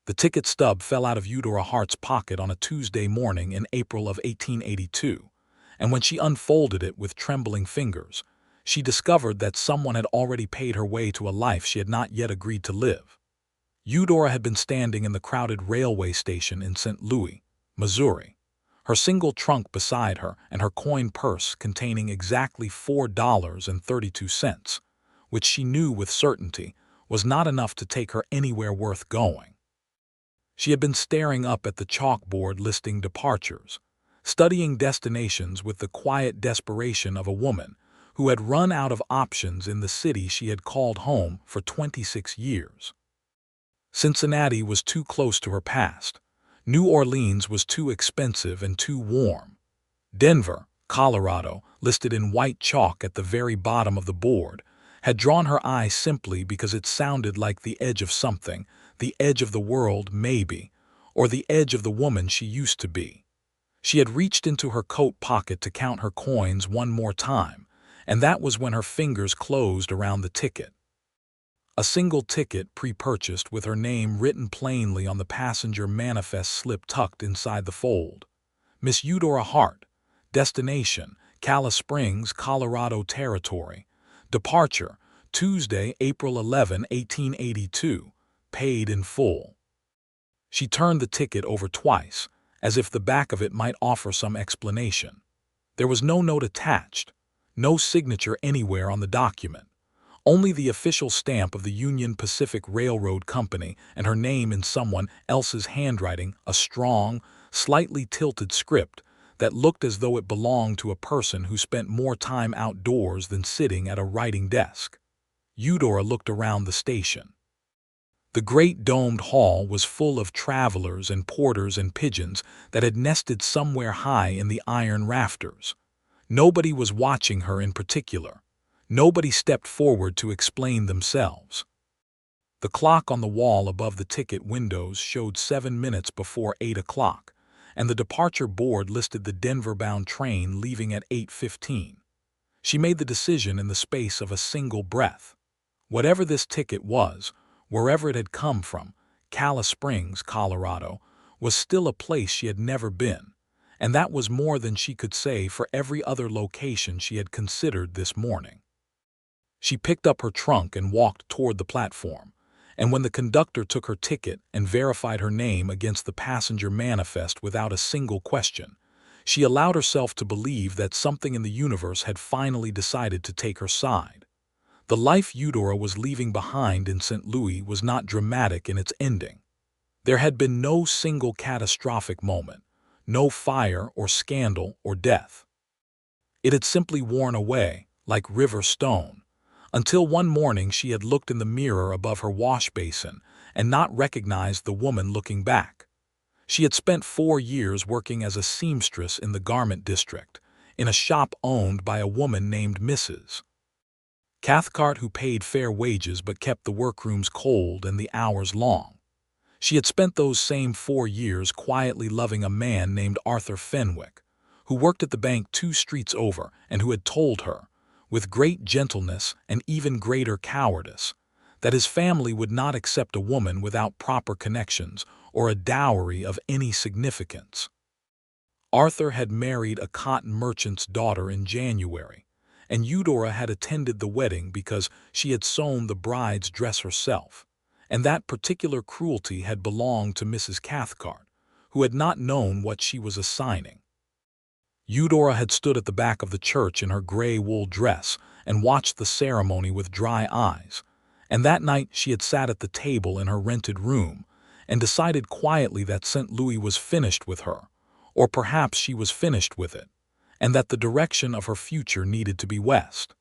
The ticket stub fell out of Eudora Hart's pocket on a Tuesday morning in April of 1882, and when she unfolded it with trembling fingers, she discovered that someone had already paid her way to a life she had not yet agreed to live. Eudora had been standing in the crowded railway station in St. Louis, Missouri, her single trunk beside her and her coin purse containing exactly $4.32, which she knew with certainty was not enough to take her anywhere worth going. She had been staring up at the chalkboard listing departures, studying destinations with the quiet desperation of a woman who had run out of options in the city she had called home for 26 years. Cincinnati was too close to her past. New Orleans was too expensive and too warm. Denver, Colorado, listed in white chalk at the very bottom of the board, had drawn her eye simply because it sounded like the edge of something, the edge of the world, maybe, or the edge of the woman she used to be. She had reached into her coat pocket to count her coins one more time, and that was when her fingers closed around the ticket. A single ticket pre-purchased with her name written plainly on the passenger manifest slip tucked inside the fold. Miss Eudora Hart, destination, Calla Springs, Colorado Territory. Departure, Tuesday, April 11, 1882. Paid in full. She turned the ticket over twice, as if the back of it might offer some explanation. There was no note attached, no signature anywhere on the document, only the official stamp of the Union Pacific Railroad Company and her name in someone else's handwriting, a strong, slightly tilted script that looked as though it belonged to a person who spent more time outdoors than sitting at a writing desk. Eudora looked around the station. The great domed hall was full of travelers and porters and pigeons that had nested somewhere high in the iron rafters. Nobody was watching her in particular. Nobody stepped forward to explain themselves. The clock on the wall above the ticket windows showed 7 minutes before 8 o'clock, and the departure board listed the Denver-bound train leaving at 8:15. She made the decision in the space of a single breath. Whatever this ticket was, wherever it had come from, Calla Springs, Colorado, was still a place she had never been, and that was more than she could say for every other location she had considered this morning. She picked up her trunk and walked toward the platform, and when the conductor took her ticket and verified her name against the passenger manifest without a single question, she allowed herself to believe that something in the universe had finally decided to take her side. The life Eudora was leaving behind in St. Louis was not dramatic in its ending. There had been no single catastrophic moment, no fire or scandal or death. It had simply worn away, like river stone, until one morning she had looked in the mirror above her wash basin and not recognized the woman looking back. She had spent 4 years working as a seamstress in the garment district, in a shop owned by a woman named Mrs. Cathcart, who paid fair wages but kept the workrooms cold and the hours long. She had spent those same 4 years quietly loving a man named Arthur Fenwick, who worked at the bank 2 streets over and who had told her, with great gentleness and even greater cowardice, that his family would not accept a woman without proper connections or a dowry of any significance. Arthur had married a cotton merchant's daughter in January, and Eudora had attended the wedding because she had sewn the bride's dress herself, and that particular cruelty had belonged to Mrs. Cathcart, who had not known what she was assigning. Eudora had stood at the back of the church in her gray wool dress and watched the ceremony with dry eyes, and that night she had sat at the table in her rented room and decided quietly that St. Louis was finished with her, or perhaps she was finished with it, and that the direction of her future needed to be west.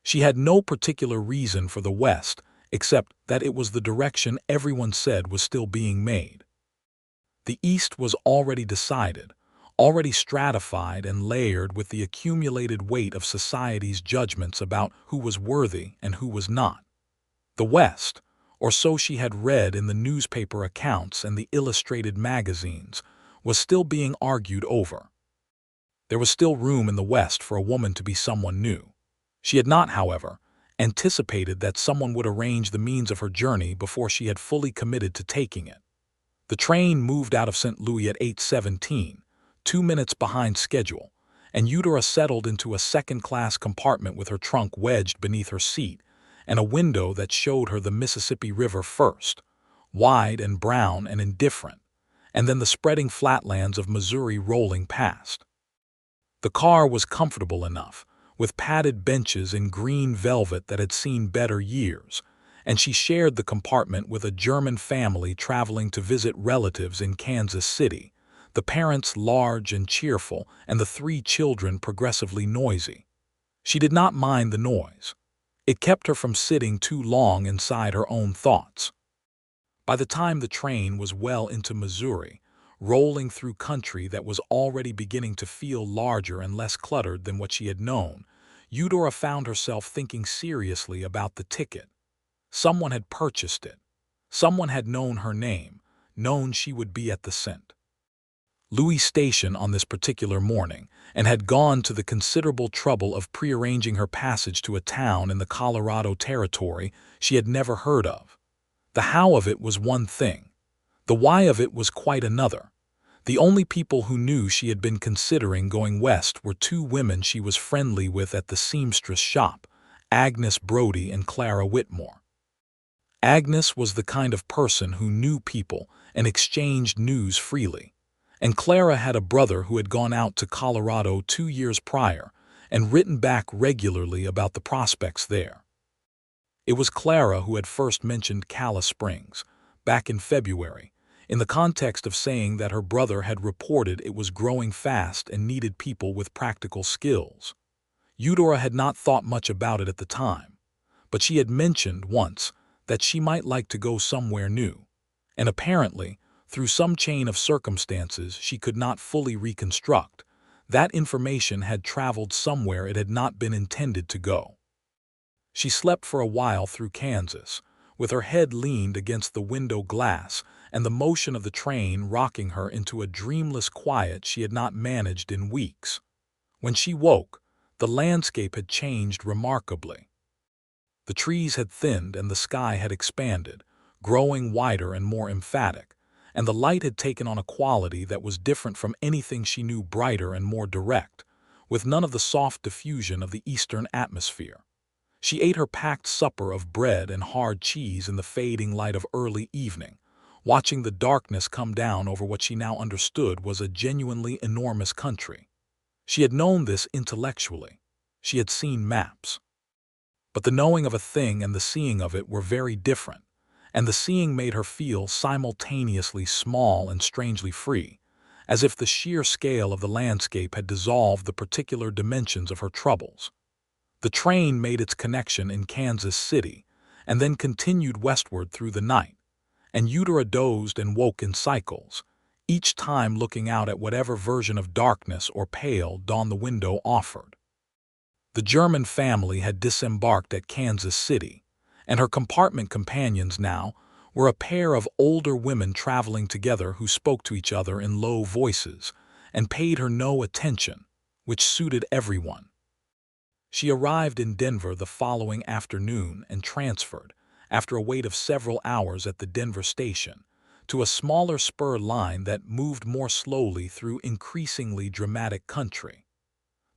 She had no particular reason for the west, except that it was the direction everyone said was still being made. The east was already decided, already stratified and layered with the accumulated weight of society's judgments about who was worthy and who was not. The west, or so she had read in the newspaper accounts and the illustrated magazines, was still being argued over. There was still room in the West for a woman to be someone new. She had not, however, anticipated that someone would arrange the means of her journey before she had fully committed to taking it. The train moved out of St. Louis at 8:17, 2 minutes behind schedule, and Eudora settled into a second-class compartment with her trunk wedged beneath her seat and a window that showed her the Mississippi River first, wide and brown and indifferent, and then the spreading flatlands of Missouri rolling past. The car was comfortable enough, with padded benches in green velvet that had seen better years, and she shared the compartment with a German family traveling to visit relatives in Kansas City, the parents large and cheerful and the 3 children progressively noisy. She did not mind the noise. It kept her from sitting too long inside her own thoughts. By the time the train was well into Missouri, rolling through country that was already beginning to feel larger and less cluttered than what she had known, Eudora found herself thinking seriously about the ticket. Someone had purchased it. Someone had known her name, known she would be at the St. Louis station on this particular morning, and had gone to the considerable trouble of prearranging her passage to a town in the Colorado Territory she had never heard of. The how of it was one thing. The why of it was quite another. The only people who knew she had been considering going west were 2 women she was friendly with at the seamstress shop, Agnes Brody and Clara Whitmore. Agnes was the kind of person who knew people and exchanged news freely, and Clara had a brother who had gone out to Colorado 2 years prior and written back regularly about the prospects there. It was Clara who had first mentioned Calla Springs, back in February, in the context of saying that her brother had reported it was growing fast and needed people with practical skills. Eudora had not thought much about it at the time, but she had mentioned once that she might like to go somewhere new, and apparently, through some chain of circumstances she could not fully reconstruct, that information had traveled somewhere it had not been intended to go. She slept for a while through Kansas, with her head leaned against the window glass and the motion of the train rocking her into a dreamless quiet she had not managed in weeks. When she woke, the landscape had changed remarkably. The trees had thinned and the sky had expanded, growing wider and more emphatic, and the light had taken on a quality that was different from anything she knew, brighter and more direct, with none of the soft diffusion of the eastern atmosphere. She ate her packed supper of bread and hard cheese in the fading light of early evening, watching the darkness come down over what she now understood was a genuinely enormous country. She had known this intellectually. She had seen maps. But the knowing of a thing and the seeing of it were very different, and the seeing made her feel simultaneously small and strangely free, as if the sheer scale of the landscape had dissolved the particular dimensions of her troubles. The train made its connection in Kansas City, and then continued westward through the night, and Eudora dozed and woke in cycles, each time looking out at whatever version of darkness or pale dawn the window offered. The German family had disembarked at Kansas City, and her compartment companions now were a pair of older women traveling together who spoke to each other in low voices and paid her no attention, which suited everyone. She arrived in Denver the following afternoon and transferred, after a wait of several hours at the Denver station, to a smaller spur line that moved more slowly through increasingly dramatic country.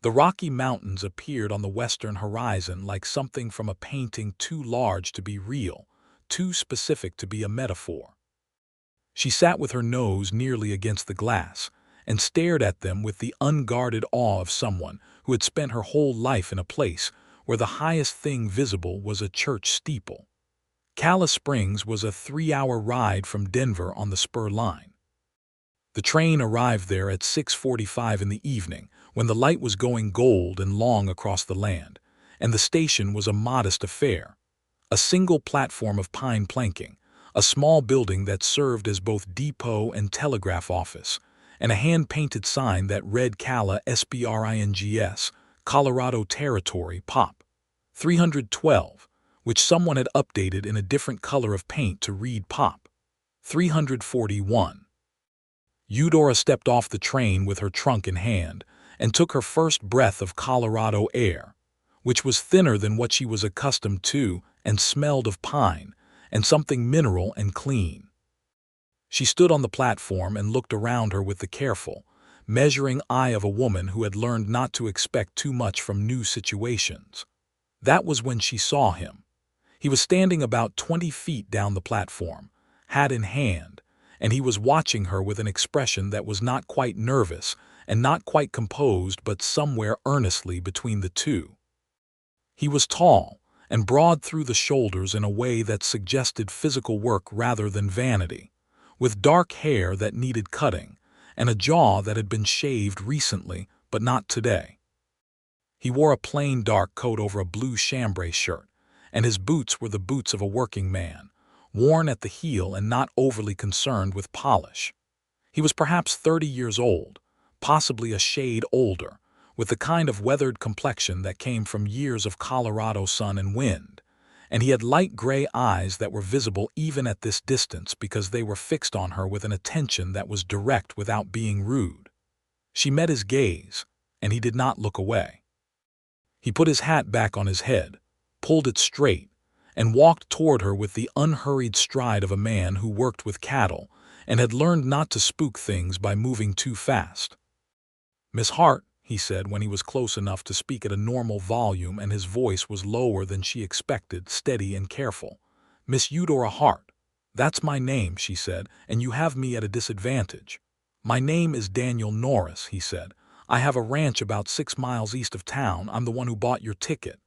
The Rocky Mountains appeared on the western horizon like something from a painting too large to be real, too specific to be a metaphor. She sat with her nose nearly against the glass and stared at them with the unguarded awe of someone who had spent her whole life in a place where the highest thing visible was a church steeple. Calla Springs was a 3-hour ride from Denver on the spur line. The train arrived there at 6:45 in the evening, when the light was going gold and long across the land, and the station was a modest affair. A single platform of pine planking, a small building that served as both depot and telegraph office, and a hand-painted sign that read Calla Springs, Colorado Territory, Pop. 312, which someone had updated in a different color of paint to read Pop. 341. Eudora stepped off the train with her trunk in hand and took her first breath of Colorado air, which was thinner than what she was accustomed to and smelled of pine and something mineral and clean. She stood on the platform and looked around her with the careful, measuring eye of a woman who had learned not to expect too much from new situations. That was when she saw him. He was standing about 20 feet down the platform, hat in hand, and he was watching her with an expression that was not quite nervous and not quite composed, but somewhere earnestly between the two. He was tall and broad through the shoulders in a way that suggested physical work rather than vanity, with dark hair that needed cutting and a jaw that had been shaved recently but not today. He wore a plain dark coat over a blue chambray shirt, and his boots were the boots of a working man, worn at the heel and not overly concerned with polish. He was perhaps 30 years old, possibly a shade older, with the kind of weathered complexion that came from years of Colorado sun and wind, and he had light gray eyes that were visible even at this distance because they were fixed on her with an attention that was direct without being rude. She met his gaze, and he did not look away. He put his hat back on his head, pulled it straight, and walked toward her with the unhurried stride of a man who worked with cattle and had learned not to spook things by moving too fast. "Miss Hart," he said when he was close enough to speak at a normal volume and his voice was lower than she expected, steady and careful. "Miss Eudora Hart. That's my name," she said, "and you have me at a disadvantage." "My name is Daniel Norris," he said. "I have a ranch about 6 miles east of town. I'm the one who bought your ticket."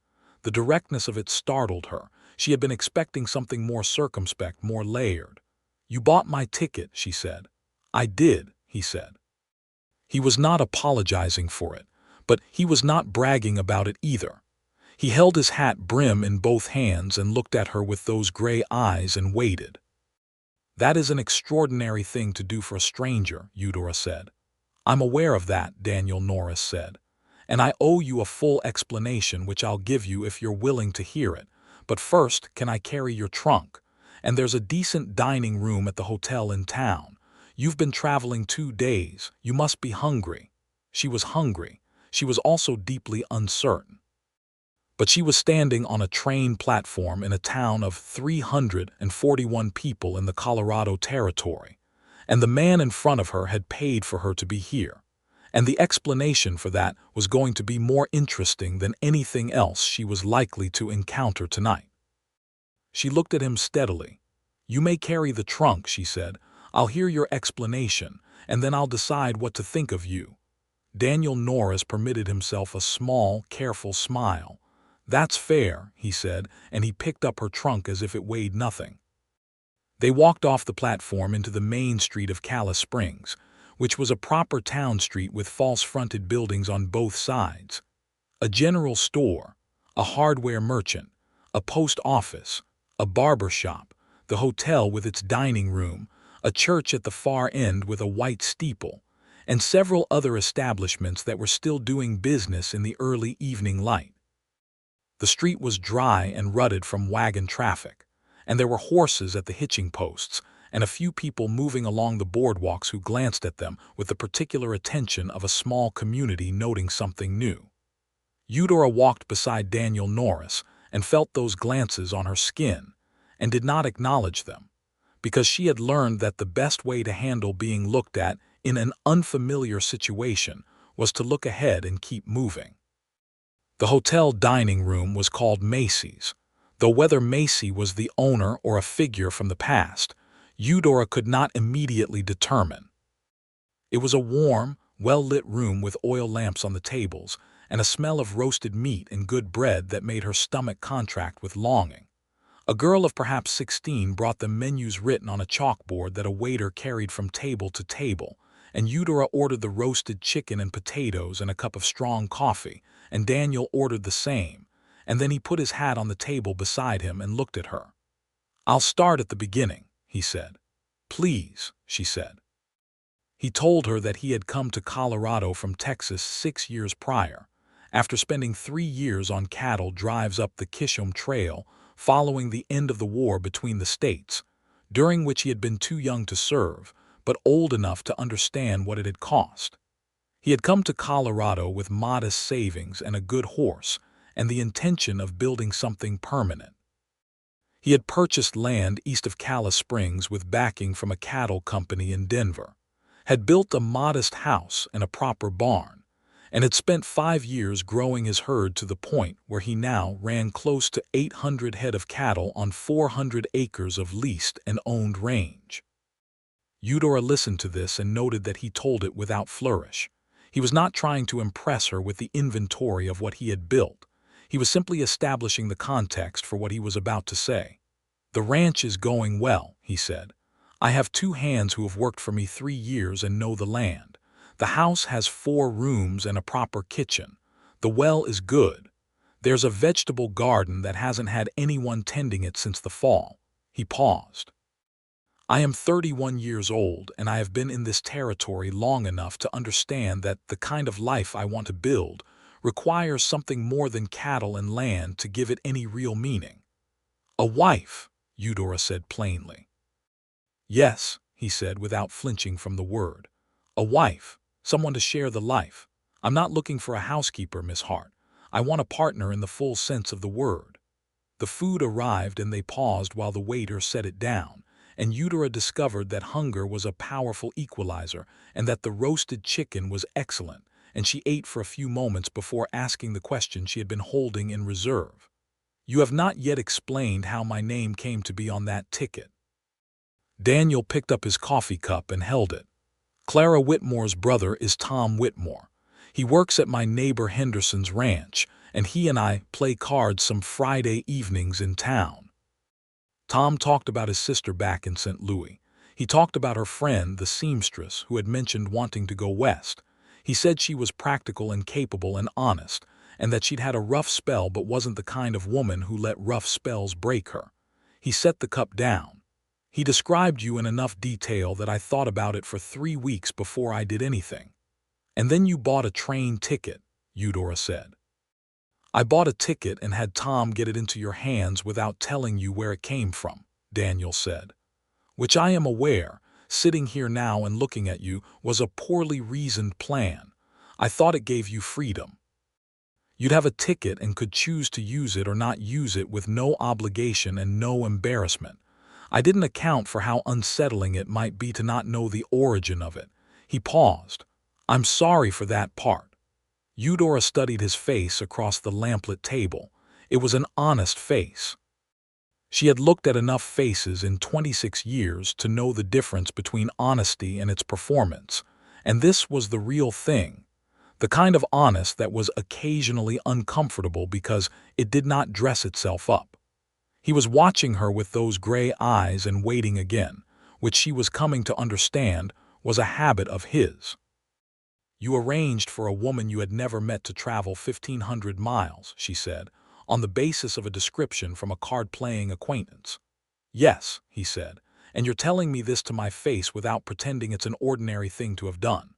The directness of it startled her. She had been expecting something more circumspect, more layered. "You bought my ticket," she said. "I did," he said. He was not apologizing for it, but he was not bragging about it either. He held his hat brim in both hands and looked at her with those gray eyes and waited. "That is an extraordinary thing to do for a stranger," Eudora said. "I'm aware of that," Daniel Norris said. "And I owe you a full explanation, which I'll give you if you're willing to hear it. But first, can I carry your trunk? And there's a decent dining room at the hotel in town. You've been traveling 2 days. You must be hungry." She was hungry. She was also deeply uncertain. But she was standing on a train platform in a town of 341 people in the Colorado Territory, and the man in front of her had paid for her to be here. And the explanation for that was going to be more interesting than anything else she was likely to encounter tonight. She looked at him steadily. "You may carry the trunk," she said. "I'll hear your explanation, and then I'll decide what to think of you." Daniel Norris permitted himself a small, careful smile. "That's fair," he said, and he picked up her trunk as if it weighed nothing. They walked off the platform into the main street of Calla Springs, which was a proper town street with false-fronted buildings on both sides. A general store, a hardware merchant, a post office, a barber shop, the hotel with its dining room, a church at the far end with a white steeple, and several other establishments that were still doing business in the early evening light. The street was dry and rutted from wagon traffic, and there were horses at the hitching posts, and a few people moving along the boardwalks who glanced at them with the particular attention of a small community noting something new. Eudora walked beside Daniel Norris and felt those glances on her skin, and did not acknowledge them, because she had learned that the best way to handle being looked at in an unfamiliar situation was to look ahead and keep moving. The hotel dining room was called Macy's, though whether Macy was the owner or a figure from the past, Eudora could not immediately determine. It was a warm, well-lit room with oil lamps on the tables and a smell of roasted meat and good bread that made her stomach contract with longing. A girl of perhaps 16 brought them menus written on a chalkboard that a waiter carried from table to table, and Eudora ordered the roasted chicken and potatoes and a cup of strong coffee, and Daniel ordered the same, and then he put his hat on the table beside him and looked at her. "I'll start at the beginning," he said. "Please," she said. He told her that he had come to Colorado from Texas 6 years prior, after spending 3 years on cattle drives up the Kishom Trail following the end of the war between the states, during which he had been too young to serve, but old enough to understand what it had cost. He had come to Colorado with modest savings and a good horse, and the intention of building something permanent. He had purchased land east of Calla Springs with backing from a cattle company in Denver, had built a modest house and a proper barn, and had spent 5 years growing his herd to the point where he now ran close to 800 head of cattle on 400 acres of leased and owned range. Eudora listened to this and noted that he told it without flourish. He was not trying to impress her with the inventory of what he had built. He was simply establishing the context for what he was about to say. "The ranch is going well," he said. "I have 2 hands who have worked for me 3 years and know the land. The house has 4 rooms and a proper kitchen. The well is good. There's a vegetable garden that hasn't had anyone tending it since the fall." He paused. "I am 31 years old, and I have been in this territory long enough to understand that the kind of life I want to build requires something more than cattle and land to give it any real meaning." "A wife," Eudora said plainly. "Yes," he said without flinching from the word. "A wife, someone to share the life. I'm not looking for a housekeeper, Miss Hart. I want a partner in the full sense of the word." The food arrived and they paused while the waiter set it down, and Eudora discovered that hunger was a powerful equalizer and that the roasted chicken was excellent, and she ate for a few moments before asking the question she had been holding in reserve. "You have not yet explained how my name came to be on that ticket." Daniel picked up his coffee cup and held it. "Clara Whitmore's brother is Tom Whitmore. He works at my neighbor Henderson's ranch, and he and I play cards some Friday evenings in town." Tom talked about his sister back in St. Louis. He talked about her friend, the seamstress, who had mentioned wanting to go west. He said she was practical and capable and honest, and that she'd had a rough spell but wasn't the kind of woman who let rough spells break her. He set the cup down. "He described you in enough detail that I thought about it for 3 weeks before I did anything." "And then you bought a train ticket," Eudora said. "I bought a ticket and had Tom get it into your hands without telling you where it came from," Daniel said. "Which I am aware, sitting here now and looking at you, was a poorly reasoned plan. I thought it gave you freedom. You'd have a ticket and could choose to use it or not use it with no obligation and no embarrassment. I didn't account for how unsettling it might be to not know the origin of it." He paused. "I'm sorry for that part." Eudora studied his face across the lamplit table. It was an honest face. She had looked at enough faces in 26 years to know the difference between honesty and its performance, and this was the real thing. The kind of honest that was occasionally uncomfortable because it did not dress itself up. He was watching her with those gray eyes and waiting again, which she was coming to understand was a habit of his. "You arranged for a woman you had never met to travel 1,500 miles, she said, on the basis of a description from a card-playing acquaintance." "Yes," he said, "and you're telling me this to my face without pretending it's an ordinary thing to have done."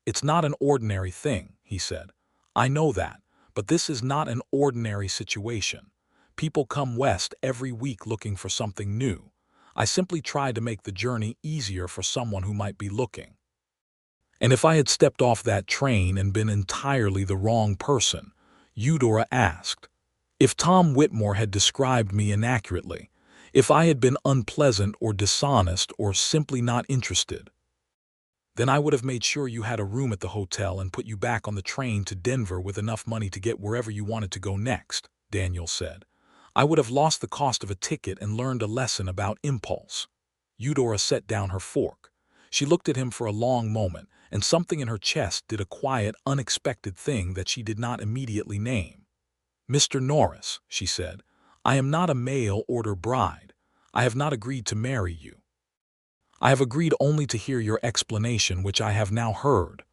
"It's not an ordinary thing," he said. "I know that, but this is not an ordinary situation. People come west every week looking for something new. I simply tried to make the journey easier for someone who might be looking." "And if I had stepped off that train and been entirely the wrong person?" Eudora asked. "If Tom Whitmore had described me inaccurately, if I had been unpleasant or dishonest or simply not interested?" "Then I would have made sure you had a room at the hotel and put you back on the train to Denver with enough money to get wherever you wanted to go next," Daniel said. "I would have lost the cost of a ticket and learned a lesson about impulse." Eudora set down her fork. She looked at him for a long moment, and something in her chest did a quiet, unexpected thing that she did not immediately name. "Mr. Norris," she said, "I am not a mail-order bride. I have not agreed to marry you. I have agreed only to hear your explanation, which I have now heard."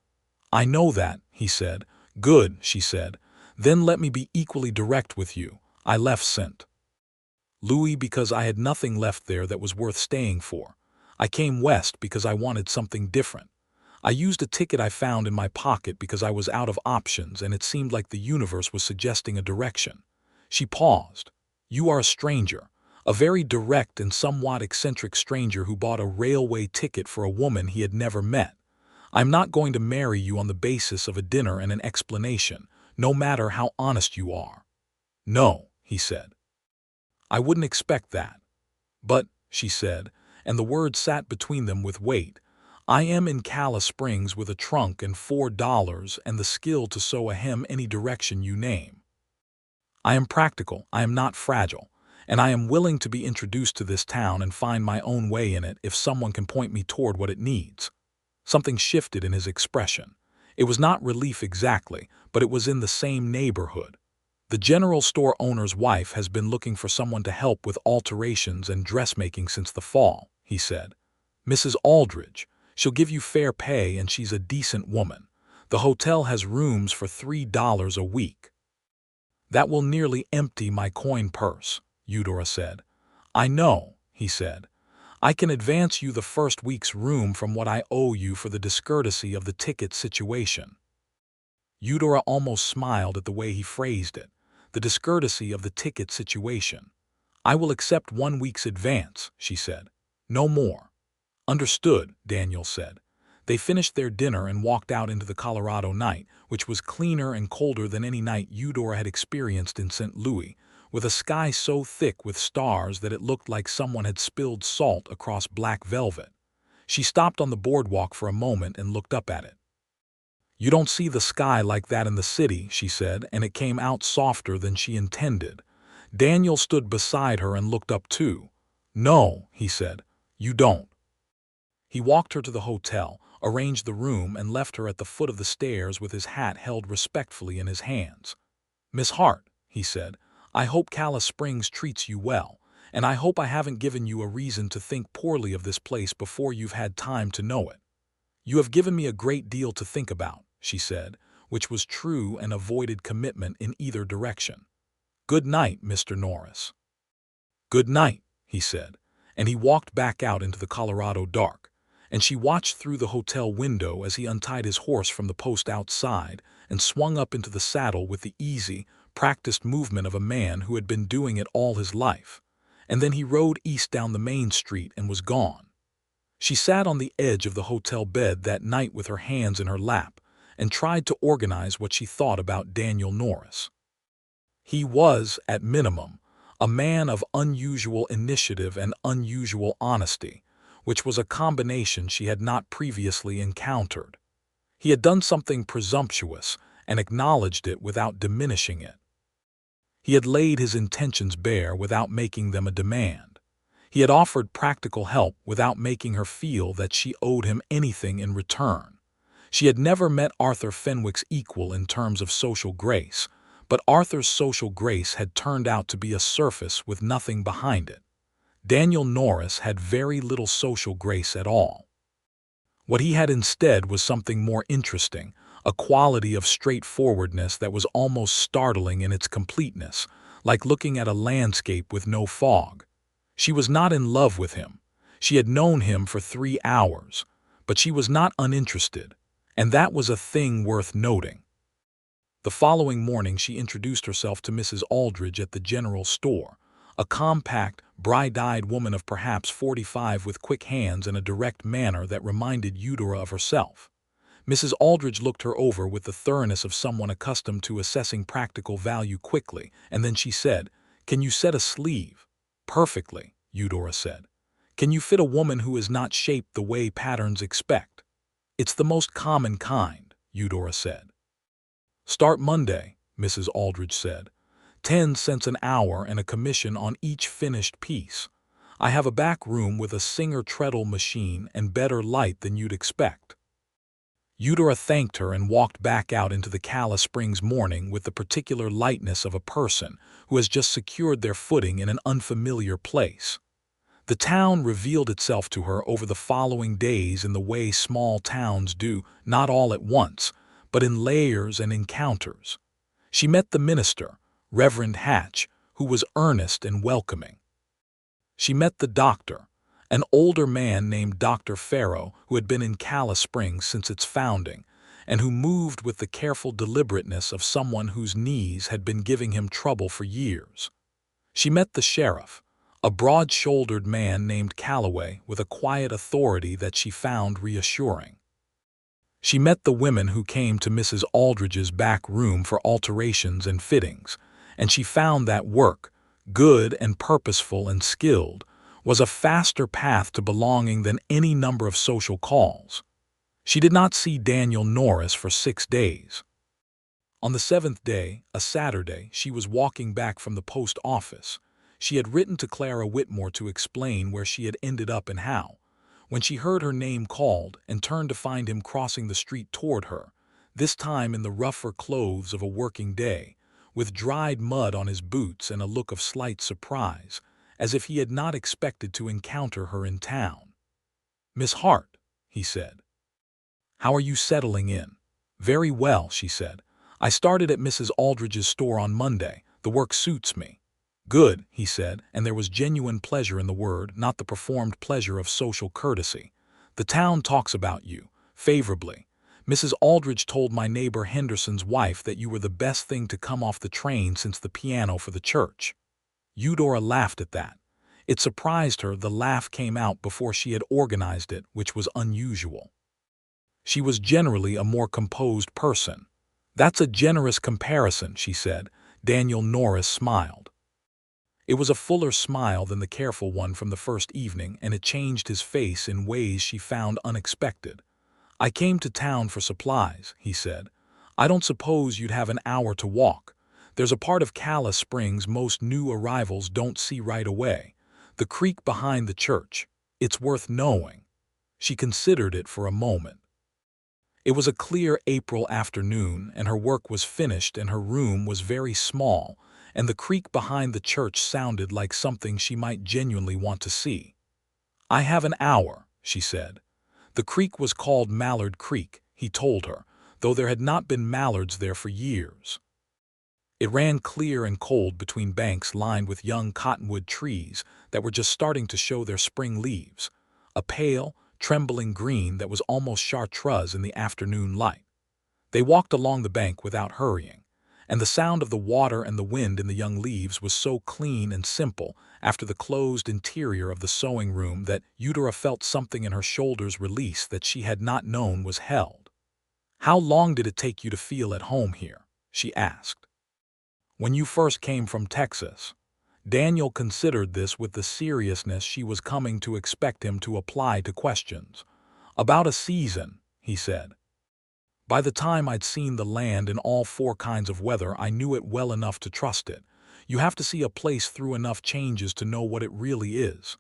"I know that," he said. "Good," she said. "Then let me be equally direct with you. I left St. Louis because I had nothing left there that was worth staying for. I came west because I wanted something different. I used a ticket I found in my pocket because I was out of options and it seemed like the universe was suggesting a direction." She paused. "You are a stranger, a very direct and somewhat eccentric stranger who bought a railway ticket for a woman he had never met. I'm not going to marry you on the basis of a dinner and an explanation, no matter how honest you are." "No," he said. I wouldn't expect that. But, she said, and the words sat between them with weight, I am in Calla Springs with a trunk and $4 and the skill to sew a hem any direction you name. I am practical, I am not fragile, and I am willing to be introduced to this town and find my own way in it if someone can point me toward what it needs. Something shifted in his expression. It was not relief exactly, but it was in the same neighborhood. The general store owner's wife has been looking for someone to help with alterations and dressmaking since the fall, he said. Mrs. Aldridge. She'll give you fair pay and she's a decent woman. The hotel has rooms for $3 a week. That will nearly empty my coin purse, Eudora said. I know, he said. I can advance you the first week's room from what I owe you for the discourtesy of the ticket situation. Eudora almost smiled at the way he phrased it. The discourtesy of the ticket situation. I will accept 1 week's advance, she said. No more. Understood, Daniel said. They finished their dinner and walked out into the Colorado night, which was cleaner and colder than any night Eudora had experienced in St. Louis, with a sky so thick with stars that it looked like someone had spilled salt across black velvet. She stopped on the boardwalk for a moment and looked up at it. You don't see the sky like that in the city, she said, and it came out softer than she intended. Daniel stood beside her and looked up too. No, he said, you don't. He walked her to the hotel, arranged the room, and left her at the foot of the stairs with his hat held respectfully in his hands. Miss Hart, he said, I hope Calla Springs treats you well, and I hope I haven't given you a reason to think poorly of this place before you've had time to know it. You have given me a great deal to think about, she said, which was true and avoided commitment in either direction. Good night, Mr. Norris. Good night, he said, and he walked back out into the Colorado dark, and she watched through the hotel window as he untied his horse from the post outside and swung up into the saddle with the easy, practiced movement of a man who had been doing it all his life, and then he rode east down the main street and was gone. She sat on the edge of the hotel bed that night with her hands in her lap and tried to organize what she thought about Daniel Norris. He was, at minimum, a man of unusual initiative and unusual honesty, which was a combination she had not previously encountered. He had done something presumptuous and acknowledged it without diminishing it. He had laid his intentions bare without making them a demand. He had offered practical help without making her feel that she owed him anything in return. She had never met Arthur Fenwick's equal in terms of social grace, but Arthur's social grace had turned out to be a surface with nothing behind it. Daniel Norris had very little social grace at all. What he had instead was something more interesting, a quality of straightforwardness that was almost startling in its completeness, like looking at a landscape with no fog. She was not in love with him. She had known him for 3 hours, but she was not uninterested, and that was a thing worth noting. The following morning she introduced herself to Mrs. Aldridge at the general store, a compact, bright-eyed woman of perhaps 45 with quick hands and a direct manner that reminded Eudora of herself. Mrs. Aldridge looked her over with the thoroughness of someone accustomed to assessing practical value quickly, and then she said, "Can you set a sleeve?" "Perfectly," Eudora said. "Can you fit a woman who is not shaped the way patterns expect?" "It's the most common kind," Eudora said. "Start Monday," Mrs. Aldridge said. 10 cents an hour and a commission on each finished piece. I have a back room with a Singer treadle machine and better light than you'd expect." Eudora thanked her and walked back out into the Calla Springs morning with the particular lightness of a person who has just secured their footing in an unfamiliar place. The town revealed itself to her over the following days in the way small towns do, not all at once, but in layers and encounters. She met the minister, Reverend Hatch, who was earnest and welcoming. She met the doctor, an older man named Dr. Farrow who had been in Calla Springs since its founding, and who moved with the careful deliberateness of someone whose knees had been giving him trouble for years. She met the sheriff, a broad-shouldered man named Calloway with a quiet authority that she found reassuring. She met the women who came to Mrs. Aldridge's back room for alterations and fittings, and she found that work, good and purposeful and skilled, was a faster path to belonging than any number of social calls. She did not see Daniel Norris for 6 days. On the 7th day, a Saturday, she was walking back from the post office. She had written to Clara Whitmore to explain where she had ended up and how. When she heard her name called and turned to find him crossing the street toward her, this time in the rougher clothes of a working day, with dried mud on his boots and a look of slight surprise, as if he had not expected to encounter her in town. "Miss Hart," he said. "How are you settling in?" "Very well," she said. "I started at Mrs. Aldridge's store on Monday. The work suits me." "Good," he said, and there was genuine pleasure in the word, not the performed pleasure of social courtesy. "The town talks about you, favorably. Mrs. Aldridge told my neighbor Henderson's wife that you were the best thing to come off the train since the piano for the church." Eudora laughed at that. It surprised her the laugh came out before she had organized it, which was unusual. She was generally a more composed person. "That's a generous comparison," she said. Daniel Norris smiled. It was a fuller smile than the careful one from the first evening, and it changed his face in ways she found unexpected. "I came to town for supplies," he said. "I don't suppose you'd have an hour to walk. There's a part of Calla Springs most new arrivals don't see right away. The creek behind the church. It's worth knowing." She considered it for a moment. It was a clear April afternoon, and her work was finished, and her room was very small, and the creek behind the church sounded like something she might genuinely want to see. "I have an hour," she said. The creek was called Mallard Creek, he told her, though there had not been mallards there for years. It ran clear and cold between banks lined with young cottonwood trees that were just starting to show their spring leaves, a pale, trembling green that was almost chartreuse in the afternoon light. They walked along the bank without hurrying, and the sound of the water and the wind in the young leaves was so clean and simple after the closed interior of the sewing room that Eudora felt something in her shoulders release that she had not known was held. "How long did it take you to feel at home here?" she asked. "When you first came from Texas." Daniel considered this with the seriousness she was coming to expect him to apply to questions. "About a season," he said. "By the time I'd seen the land in all 4 kinds of weather, I knew it well enough to trust it. You have to see a place through enough changes to know what it really is."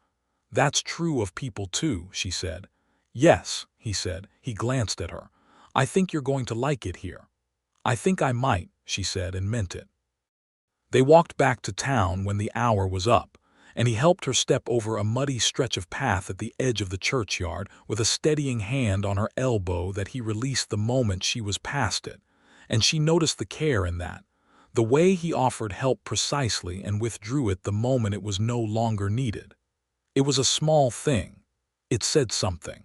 "That's true of people too," she said. "Yes," he said. He glanced at her. "I think you're going to like it here." "I think I might," she said, and meant it. They walked back to town when the hour was up, and he helped her step over a muddy stretch of path at the edge of the churchyard with a steadying hand on her elbow that he released the moment she was past it, and she noticed the care in that, the way he offered help precisely and withdrew it the moment it was no longer needed. It was a small thing. It said something.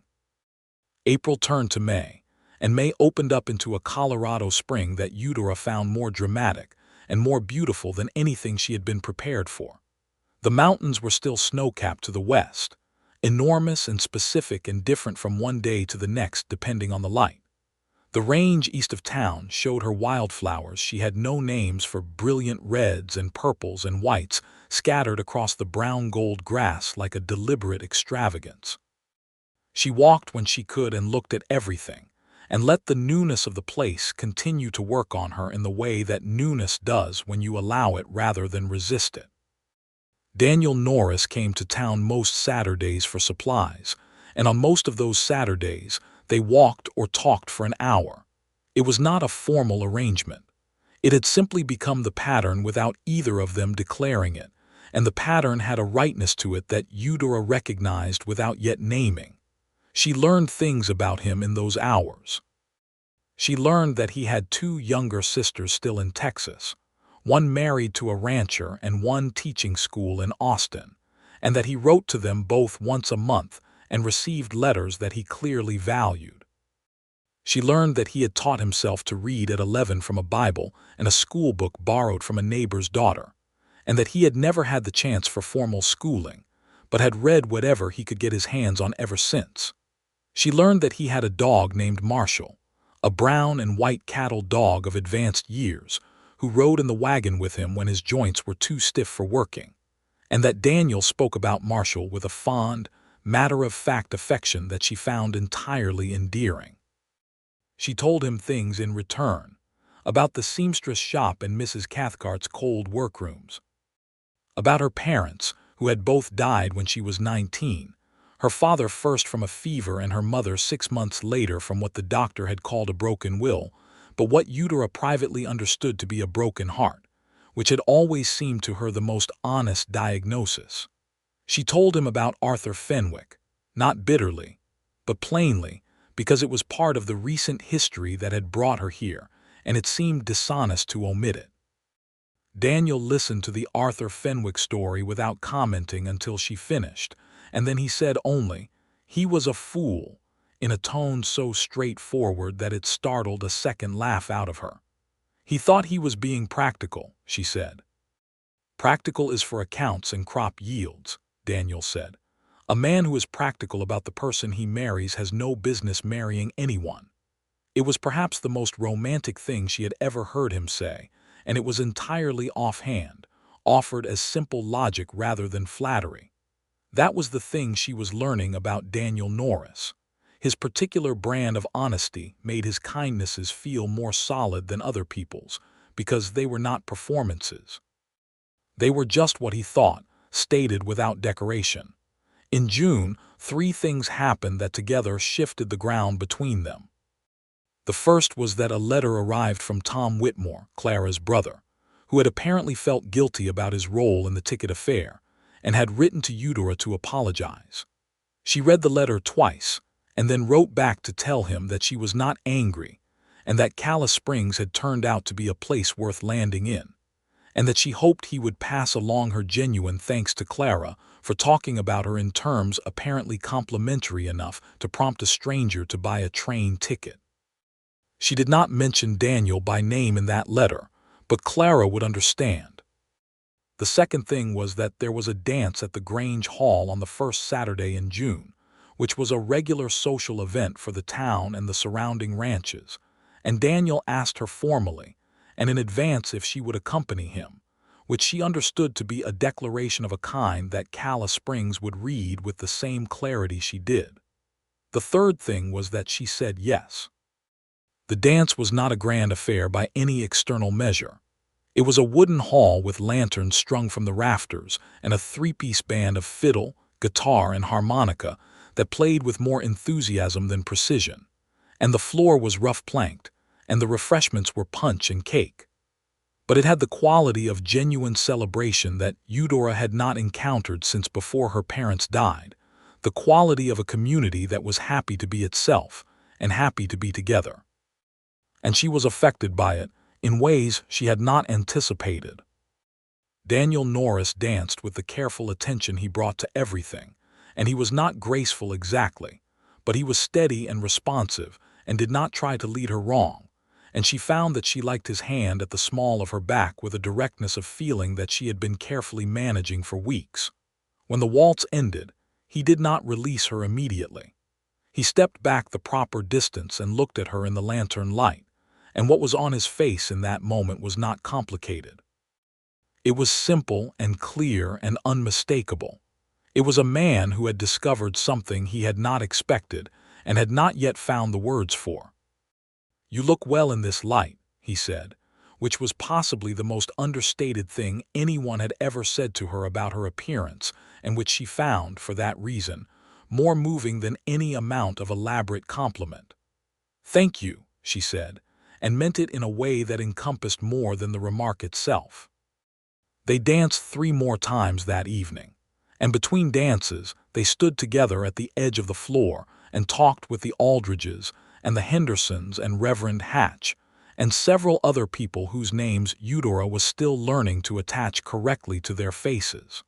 April turned to May, and May opened up into a Colorado spring that Eudora found more dramatic and more beautiful than anything she had been prepared for. The mountains were still snow-capped to the west, enormous and specific and different from one day to the next depending on the light. The range east of town showed her wildflowers she had no names for, brilliant reds and purples and whites scattered across the brown-gold grass like a deliberate extravagance. She walked when she could and looked at everything, and let the newness of the place continue to work on her in the way that newness does when you allow it rather than resist it. Daniel Norris came to town most Saturdays for supplies, and on most of those Saturdays they walked or talked for an hour. It was not a formal arrangement. It had simply become the pattern without either of them declaring it, and the pattern had a rightness to it that Eudora recognized without yet naming. She learned things about him in those hours. She learned that he had 2 younger sisters still in Texas, one married to a rancher and one teaching school in Austin, and that he wrote to them both once a month and received letters that he clearly valued. She learned that he had taught himself to read at 11 from a Bible and a school book borrowed from a neighbor's daughter, and that he had never had the chance for formal schooling, but had read whatever he could get his hands on ever since. She learned that he had a dog named Marshall, a brown and white cattle dog of advanced years, who rode in the wagon with him when his joints were too stiff for working, and that Daniel spoke about Marshall with a fond, matter-of-fact affection that she found entirely endearing. She told him things in return, about the seamstress shop and Mrs. Cathcart's cold workrooms, about her parents, who had both died when she was 19, her father first from a fever and her mother 6 months later from what the doctor had called a broken will, but what Eudora privately understood to be a broken heart, which had always seemed to her the most honest diagnosis. She told him about Arthur Fenwick, not bitterly, but plainly, because it was part of the recent history that had brought her here, and it seemed dishonest to omit it. Daniel listened to the Arthur Fenwick story without commenting until she finished, and then he said only, "He was a fool," in a tone so straightforward that it startled a second laugh out of her. "He thought he was being practical," she said. "Practical is for accounts and crop yields," Daniel said. "A man who is practical about the person he marries has no business marrying anyone." It was perhaps the most romantic thing she had ever heard him say, and it was entirely offhand, offered as simple logic rather than flattery. That was the thing she was learning about Daniel Norris. His particular brand of honesty made his kindnesses feel more solid than other people's, because they were not performances. They were just what he thought, stated without decoration. In June, 3 things happened that together shifted the ground between them. The first was that a letter arrived from Tom Whitmore, Clara's brother, who had apparently felt guilty about his role in the ticket affair, and had written to Eudora to apologize. She read the letter twice, and then wrote back to tell him that she was not angry, and that Calla Springs had turned out to be a place worth landing in, and that she hoped he would pass along her genuine thanks to Clara for talking about her in terms apparently complimentary enough to prompt a stranger to buy a train ticket. She did not mention Daniel by name in that letter, but Clara would understand. The second thing was that there was a dance at the Grange Hall on the first Saturday in June, which was a regular social event for the town and the surrounding ranches, and Daniel asked her formally and in advance if she would accompany him, which she understood to be a declaration of a kind that Calla Springs would read with the same clarity she did. The third thing was that she said yes. The dance was not a grand affair by any external measure. It was a wooden hall with lanterns strung from the rafters and a 3-piece band of fiddle, guitar, and harmonica that played with more enthusiasm than precision, and the floor was rough-planked, and the refreshments were punch and cake. But it had the quality of genuine celebration that Eudora had not encountered since before her parents died, the quality of a community that was happy to be itself and happy to be together. And she was affected by it in ways she had not anticipated. Daniel Norris danced with the careful attention he brought to everything, and he was not graceful exactly, but he was steady and responsive and did not try to lead her wrong, and she found that she liked his hand at the small of her back with a directness of feeling that she had been carefully managing for weeks. When the waltz ended, he did not release her immediately. He stepped back the proper distance and looked at her in the lantern light, and what was on his face in that moment was not complicated. It was simple and clear and unmistakable. It was a man who had discovered something he had not expected and had not yet found the words for. "You look well in this light," he said, which was possibly the most understated thing anyone had ever said to her about her appearance, and which she found, for that reason, more moving than any amount of elaborate compliment. "Thank you," she said, and meant it in a way that encompassed more than the remark itself. They danced 3 more times that evening, and between dances they stood together at the edge of the floor and talked with the Aldridges and the Hendersons and Reverend Hatch, and several other people whose names Eudora was still learning to attach correctly to their faces.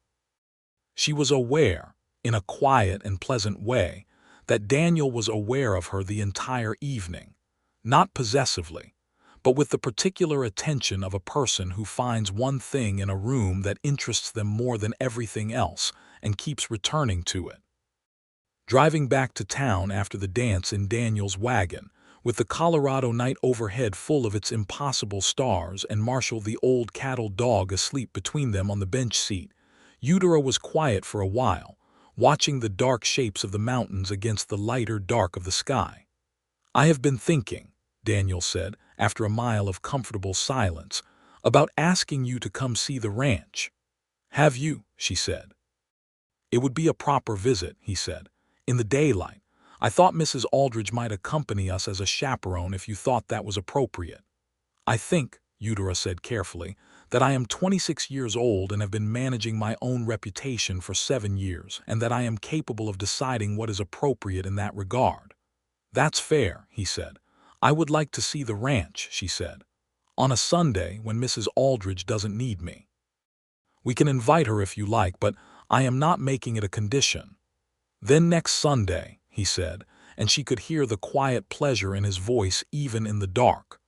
She was aware, in a quiet and pleasant way, that Daniel was aware of her the entire evening, not possessively, but with the particular attention of a person who finds one thing in a room that interests them more than everything else and keeps returning to it. Driving back to town after the dance in Daniel's wagon, with the Colorado night overhead full of its impossible stars and Marshall the old cattle dog asleep between them on the bench seat, Eudora was quiet for a while, watching the dark shapes of the mountains against the lighter dark of the sky. "I have been thinking," Daniel said, after a mile of comfortable silence, "about asking you to come see the ranch." "Have you?" she said. "It would be a proper visit," he said, "in the daylight. I thought Mrs. Aldridge might accompany us as a chaperone if you thought that was appropriate." "I think," Eudora said carefully, "that I am 26 years old and have been managing my own reputation for 7 years, and that I am capable of deciding what is appropriate in that regard." "That's fair," he said. "I would like to see the ranch," she said, "on a Sunday when Mrs. Aldridge doesn't need me. We can invite her if you like, but I am not making it a condition." "Then next Sunday," he said, and she could hear the quiet pleasure in his voice even in the dark.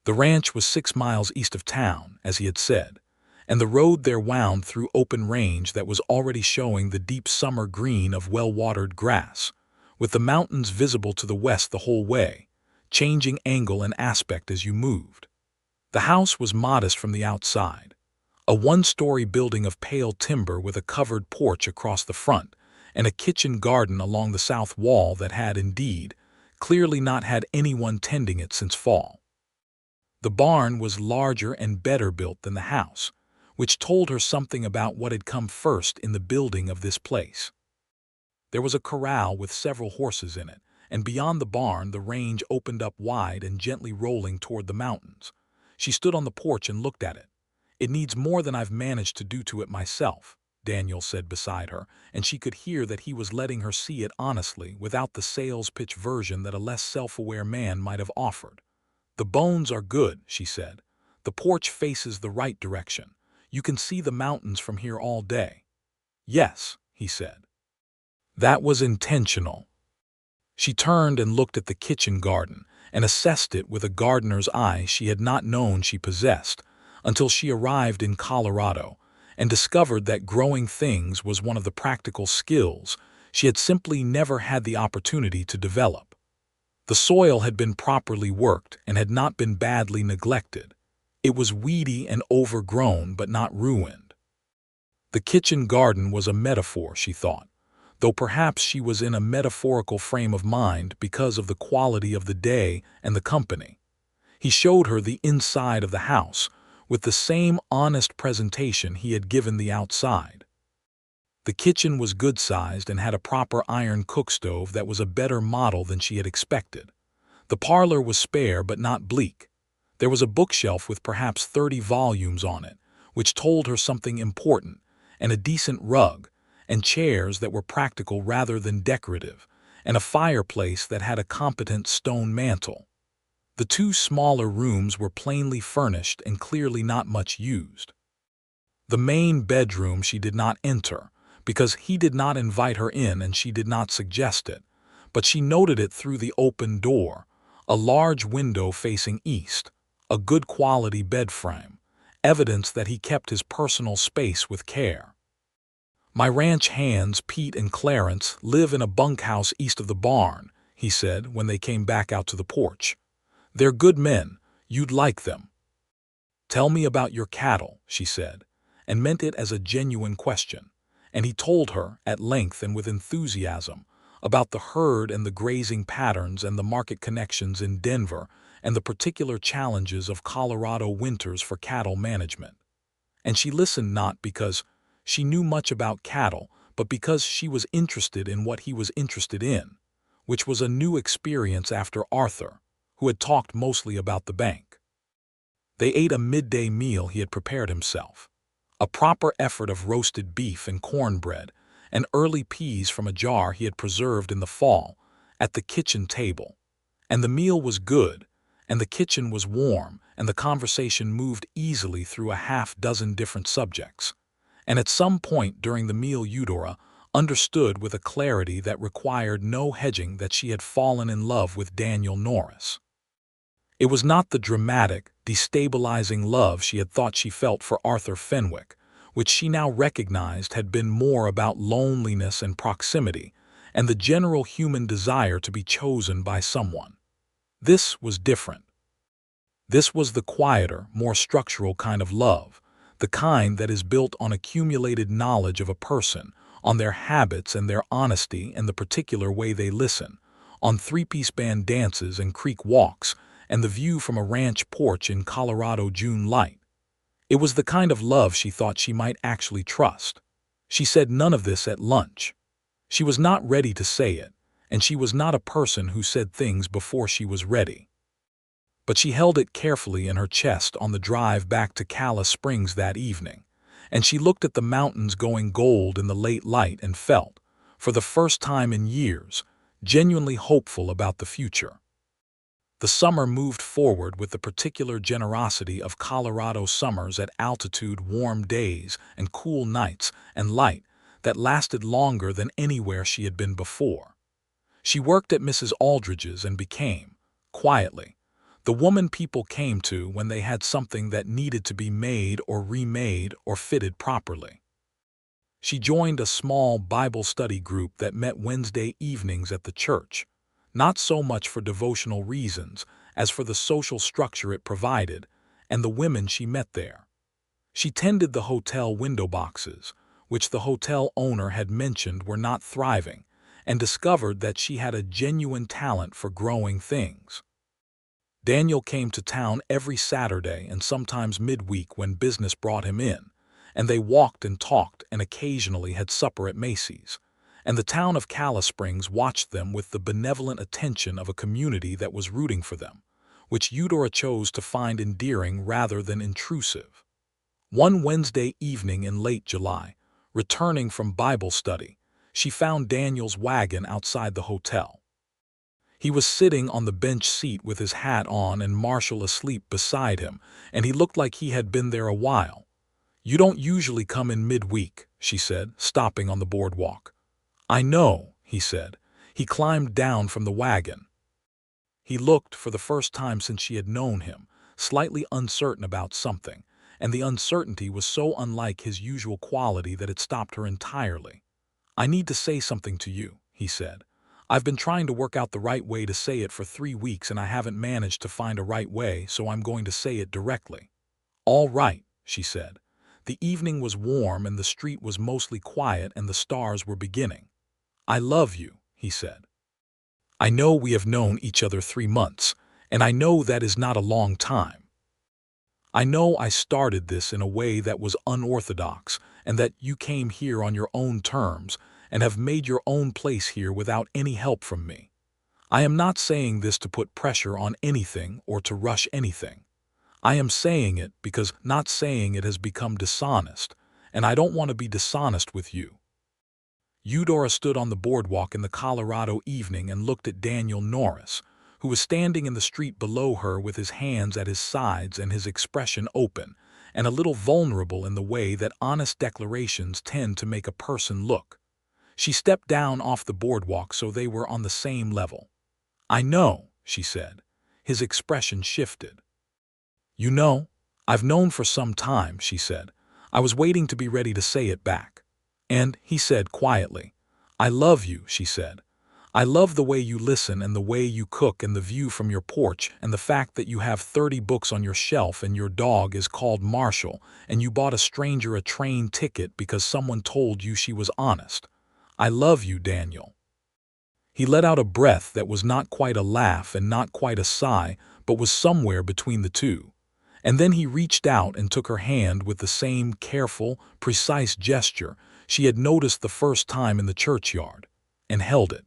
The ranch was 6 miles east of town, as he had said, and the road there wound through open range that was already showing the deep summer green of well-watered grass, with the mountains visible to the west the whole way, changing angle and aspect as you moved. The house was modest from the outside, a one-story building of pale timber with a covered porch across the front, and a kitchen garden along the south wall that had, indeed, clearly not had anyone tending it since fall. The barn was larger and better built than the house, which told her something about what had come first in the building of this place. There was a corral with several horses in it, and beyond the barn the range opened up wide and gently rolling toward the mountains. She stood on the porch and looked at it. "It needs more than I've managed to do to it myself," Daniel said beside her, and she could hear that he was letting her see it honestly without the sales pitch version that a less self-aware man might have offered. "The bones are good," she said. "The porch faces the right direction. You can see the mountains from here all day." "Yes," he said. "That was intentional." She turned and looked at the kitchen garden and assessed it with a gardener's eye she had not known she possessed until she arrived in Colorado and discovered that growing things was one of the practical skills she had simply never had the opportunity to develop. The soil had been properly worked and had not been badly neglected. It was weedy and overgrown but not ruined. The kitchen garden was a metaphor, she thought, though perhaps she was in a metaphorical frame of mind because of the quality of the day and the company. He showed her the inside of the house with the same honest presentation he had given the outside. The kitchen was good-sized and had a proper iron cookstove that was a better model than she had expected. The parlor was spare but not bleak. There was a bookshelf with perhaps 30 volumes on it, which told her something important, and a decent rug, and chairs that were practical rather than decorative, and a fireplace that had a competent stone mantel. The 2 smaller rooms were plainly furnished and clearly not much used. The main bedroom she did not enter, because he did not invite her in and she did not suggest it, but she noted it through the open door, a large window facing east, a good quality bed frame, evidence that he kept his personal space with care. "My ranch hands, Pete and Clarence, live in a bunkhouse east of the barn," he said when they came back out to the porch. "They're good men. You'd like them." "Tell me about your cattle," she said, and meant it as a genuine question, and he told her, at length and with enthusiasm, about the herd and the grazing patterns and the market connections in Denver and the particular challenges of Colorado winters for cattle management. And she listened not because she knew much about cattle, but because she was interested in what he was interested in, which was a new experience after Arthur, who had talked mostly about the bank. They ate a midday meal he had prepared himself, a proper effort of roasted beef and cornbread, and early peas from a jar he had preserved in the fall, at the kitchen table. And the meal was good, and the kitchen was warm, and the conversation moved easily through a half-dozen different subjects. And at some point during the meal Eudora understood with a clarity that required no hedging that she had fallen in love with Daniel Norris. It was not the dramatic, destabilizing love she had thought she felt for Arthur Fenwick, which she now recognized had been more about loneliness and proximity, and the general human desire to be chosen by someone. This was different. This was the quieter, more structural kind of love, the kind that is built on accumulated knowledge of a person, on their habits and their honesty and the particular way they listen, on three-piece band dances and creek walks, and the view from a ranch porch in Colorado June light. It was the kind of love she thought she might actually trust. She said none of this at lunch. She was not ready to say it, and she was not a person who said things before she was ready. But she held it carefully in her chest on the drive back to Calla Springs that evening, and she looked at the mountains going gold in the late light and felt, for the first time in years, genuinely hopeful about the future. The summer moved forward with the particular generosity of Colorado summers at altitude, warm days and cool nights and light that lasted longer than anywhere she had been before. She worked at Mrs. Aldridge's and became, quietly, the woman people came to when they had something that needed to be made or remade or fitted properly. She joined a small Bible study group that met Wednesday evenings at the church, not so much for devotional reasons as for the social structure it provided and the women she met there. She tended the hotel window boxes, which the hotel owner had mentioned were not thriving, and discovered that she had a genuine talent for growing things. Daniel came to town every Saturday and sometimes midweek when business brought him in, and they walked and talked and occasionally had supper at Macy's, and the town of Calla Springs watched them with the benevolent attention of a community that was rooting for them, which Eudora chose to find endearing rather than intrusive. One Wednesday evening in late July, returning from Bible study, she found Daniel's wagon outside the hotel. He was sitting on the bench seat with his hat on and Marshall asleep beside him, and he looked like he had been there a while. "You don't usually come in midweek," she said, stopping on the boardwalk. "I know," he said. He climbed down from the wagon. He looked, for the first time since she had known him, slightly uncertain about something, and the uncertainty was so unlike his usual quality that it stopped her entirely. "I need to say something to you," he said. "I've been trying to work out the right way to say it for 3 weeks and I haven't managed to find a right way, so I'm going to say it directly." "All right," she said. The evening was warm and the street was mostly quiet and the stars were beginning. "I love you," he said. "I know we have known each other 3 months, and I know that is not a long time. I know I started this in a way that was unorthodox and that you came here on your own terms and have made your own place here without any help from me. I am not saying this to put pressure on anything or to rush anything. I am saying it because not saying it has become dishonest, and I don't want to be dishonest with you." Eudora stood on the boardwalk in the Colorado evening and looked at Daniel Norris, who was standing in the street below her with his hands at his sides and his expression open, and a little vulnerable in the way that honest declarations tend to make a person look. She stepped down off the boardwalk so they were on the same level. "I know," she said. His expression shifted. "You know, I've known for some time," she said. "I was waiting to be ready to say it back." "And," he said quietly. "I love you," she said. "I love the way you listen and the way you cook and the view from your porch and the fact that you have 30 books on your shelf and your dog is called Marshall and you bought a stranger a train ticket because someone told you she was honest. I love you, Daniel." He let out a breath that was not quite a laugh and not quite a sigh, but was somewhere between the two. And then he reached out and took her hand with the same careful, precise gesture she had noticed the first time in the churchyard, and held it.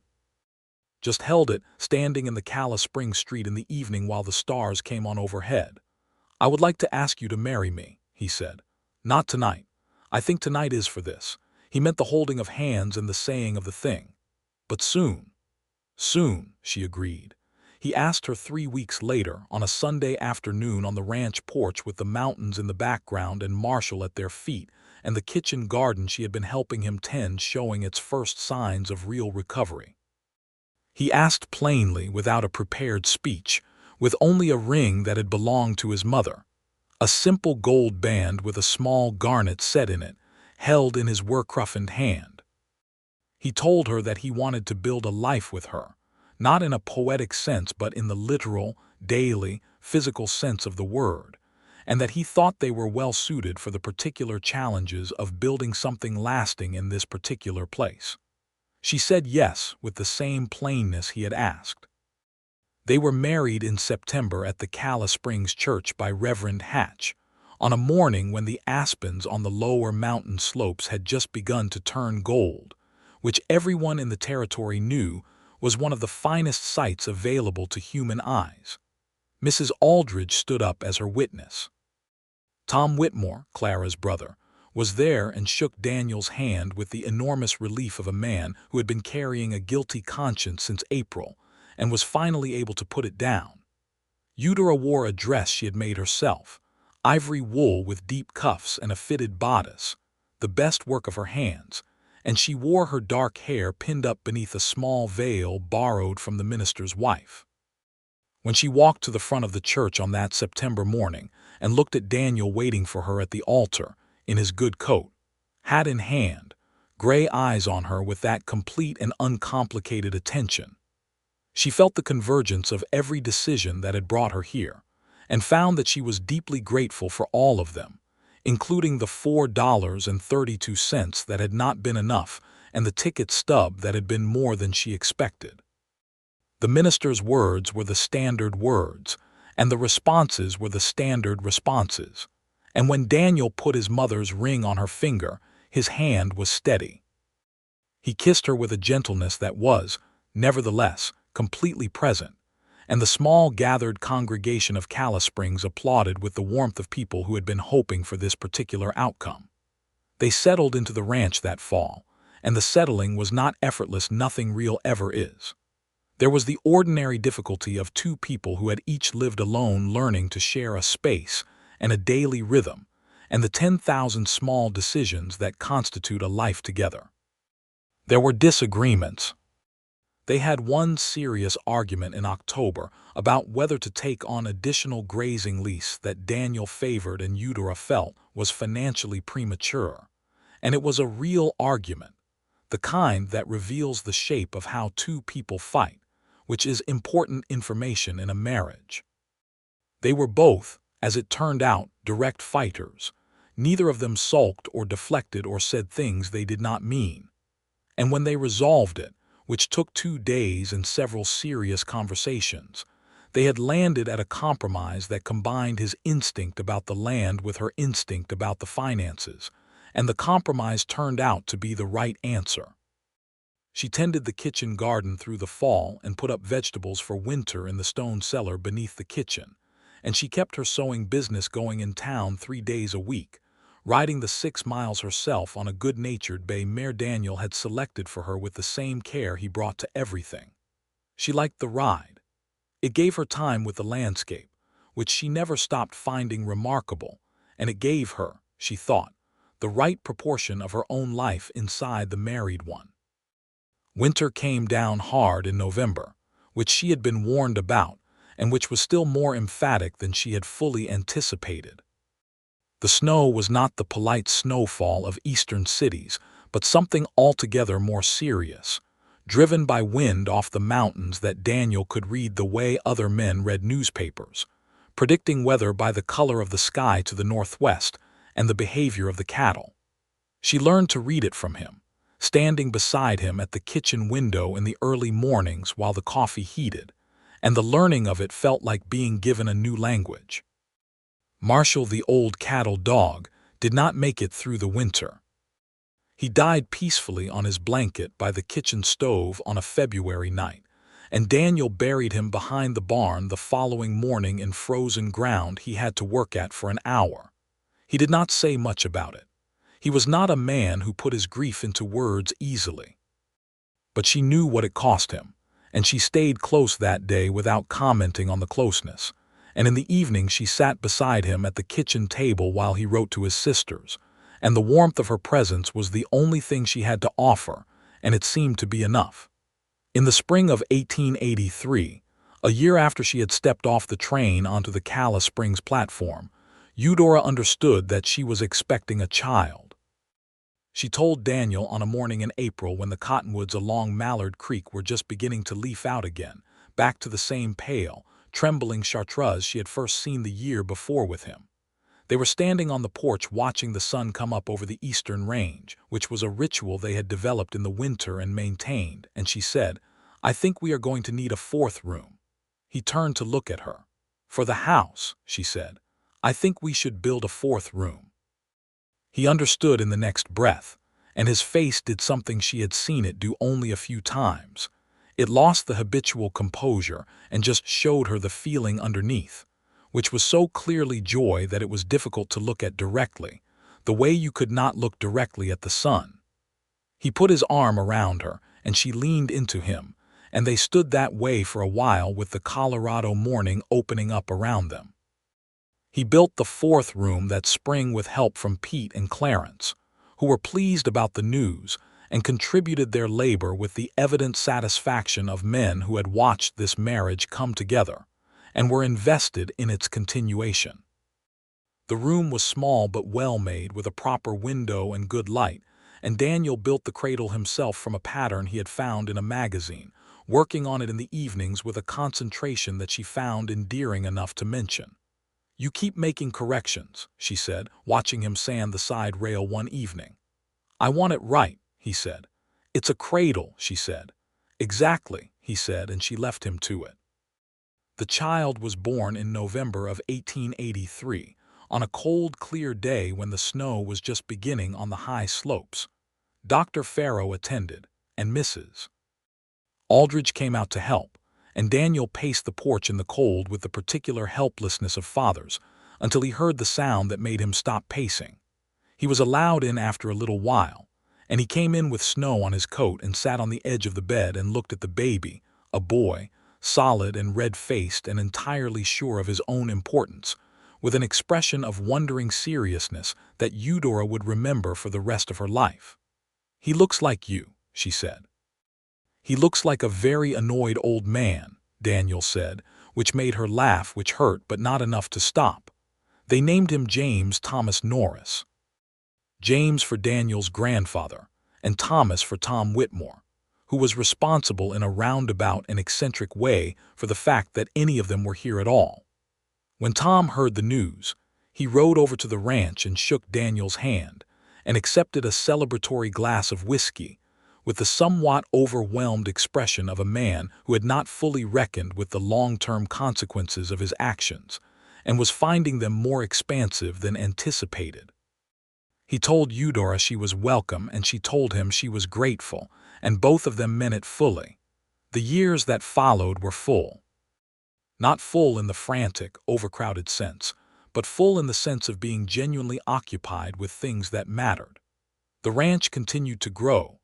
Just held it, standing in the Calla Springs street in the evening while the stars came on overhead. "I would like to ask you to marry me," he said. "Not tonight. I think tonight is for this." He meant the holding of hands and the saying of the thing. "But soon." "Soon," she agreed. He asked her 3 weeks later, on a Sunday afternoon on the ranch porch with the mountains in the background and Marshall at their feet, and the kitchen garden she had been helping him tend showing its first signs of real recovery. He asked plainly, without a prepared speech, with only a ring that had belonged to his mother, a simple gold band with a small garnet set in it, held in his work-roughened hand. He told her that he wanted to build a life with her, not in a poetic sense but in the literal, daily, physical sense of the word, and that he thought they were well suited for the particular challenges of building something lasting in this particular place. She said yes with the same plainness he had asked. They were married in September at the Calla Springs church by Reverend Hatch, on a morning when the aspens on the lower mountain slopes had just begun to turn gold, which everyone in the territory knew was one of the finest sights available to human eyes. Mrs. Aldridge stood up as her witness. Tom Whitmore, Clara's brother, was there and shook Daniel's hand with the enormous relief of a man who had been carrying a guilty conscience since April and was finally able to put it down. Eudora wore a dress she had made herself, ivory wool with deep cuffs and a fitted bodice, the best work of her hands, and she wore her dark hair pinned up beneath a small veil borrowed from the minister's wife. When she walked to the front of the church on that September morning and looked at Daniel waiting for her at the altar, in his good coat, hat in hand, gray eyes on her with that complete and uncomplicated attention, she felt the convergence of every decision that had brought her here, and found that she was deeply grateful for all of them, including the $4.32 that had not been enough and the ticket stub that had been more than she expected. The minister's words were the standard words, and the responses were the standard responses, and when Daniel put his mother's ring on her finger, his hand was steady. He kissed her with a gentleness that was, nevertheless, completely present, and the small gathered congregation of Calla Springs applauded with the warmth of people who had been hoping for this particular outcome. They settled into the ranch that fall, and the settling was not effortless. Nothing real ever is. There was the ordinary difficulty of two people who had each lived alone learning to share a space and a daily rhythm, and the 10,000 small decisions that constitute a life together. There were disagreements. They had one serious argument in October about whether to take on additional grazing lease that Daniel favored and Eudora felt was financially premature. And it was a real argument, the kind that reveals the shape of how two people fight, which is important information in a marriage. They were both, as it turned out, direct fighters. Neither of them sulked or deflected or said things they did not mean. And when they resolved it, which took 2 days and several serious conversations, they had landed at a compromise that combined his instinct about the land with her instinct about the finances, and the compromise turned out to be the right answer. She tended the kitchen garden through the fall and put up vegetables for winter in the stone cellar beneath the kitchen, and she kept her sewing business going in town 3 days a week, riding the 6 miles herself on a good-natured bay mare Daniel had selected for her with the same care he brought to everything. She liked the ride. It gave her time with the landscape, which she never stopped finding remarkable, and it gave her, she thought, the right proportion of her own life inside the married one. Winter came down hard in November, which she had been warned about, and which was still more emphatic than she had fully anticipated. The snow was not the polite snowfall of eastern cities, but something altogether more serious, driven by wind off the mountains that Daniel could read the way other men read newspapers, predicting weather by the color of the sky to the northwest and the behavior of the cattle. She learned to read it from him, standing beside him at the kitchen window in the early mornings while the coffee heated, and the learning of it felt like being given a new language. Marshall, the old cattle dog, did not make it through the winter. He died peacefully on his blanket by the kitchen stove on a February night, and Daniel buried him behind the barn the following morning in frozen ground he had to work at for an hour. He did not say much about it. He was not a man who put his grief into words easily. But she knew what it cost him, and she stayed close that day without commenting on the closeness, and in the evening she sat beside him at the kitchen table while he wrote to his sisters, and the warmth of her presence was the only thing she had to offer, and it seemed to be enough. In the spring of 1883, a year after she had stepped off the train onto the Calla Springs platform, Eudora understood that she was expecting a child. She told Daniel on a morning in April when the cottonwoods along Mallard Creek were just beginning to leaf out again, back to the same pale, trembling chartreuse she had first seen the year before with him. They were standing on the porch watching the sun come up over the eastern range, which was a ritual they had developed in the winter and maintained, and she said, "I think we are going to need a fourth room." He turned to look at her. "For the house," she said. "I think we should build a fourth room." He understood in the next breath, and his face did something she had seen it do only a few times. It lost the habitual composure and just showed her the feeling underneath, which was so clearly joy that it was difficult to look at directly, the way you could not look directly at the sun. He put his arm around her, and she leaned into him, and they stood that way for a while with the Colorado morning opening up around them. He built the fourth room that spring with help from Pete and Clarence, who were pleased about the news and contributed their labor with the evident satisfaction of men who had watched this marriage come together and were invested in its continuation. The room was small but well made, with a proper window and good light, and Daniel built the cradle himself from a pattern he had found in a magazine, working on it in the evenings with a concentration that she found endearing enough to mention. "You keep making corrections," she said, watching him sand the side rail one evening. "I want it right," he said. "It's a cradle," she said. "Exactly," he said, and she left him to it. The child was born in November of 1883, on a cold, clear day when the snow was just beginning on the high slopes. Dr. Farrow attended, and Mrs. Aldridge came out to help, and Daniel paced the porch in the cold with the particular helplessness of fathers, until he heard the sound that made him stop pacing. He was allowed in after a little while, and he came in with snow on his coat and sat on the edge of the bed and looked at the baby, a boy, solid and red-faced and entirely sure of his own importance, with an expression of wondering seriousness that Eudora would remember for the rest of her life. "He looks like you," she said. "He looks like a very annoyed old man," Daniel said, which made her laugh, which hurt but not enough to stop. They named him James Thomas Norris. James for Daniel's grandfather, and Thomas for Tom Whitmore, who was responsible in a roundabout and eccentric way for the fact that any of them were here at all. When Tom heard the news, he rode over to the ranch and shook Daniel's hand, and accepted a celebratory glass of whiskey, with the somewhat overwhelmed expression of a man who had not fully reckoned with the long-term consequences of his actions, and was finding them more expansive than anticipated. He told Eudora she was welcome, and she told him she was grateful, and both of them meant it fully. The years that followed were full. Not full in the frantic, overcrowded sense, but full in the sense of being genuinely occupied with things that mattered. The ranch continued to grow.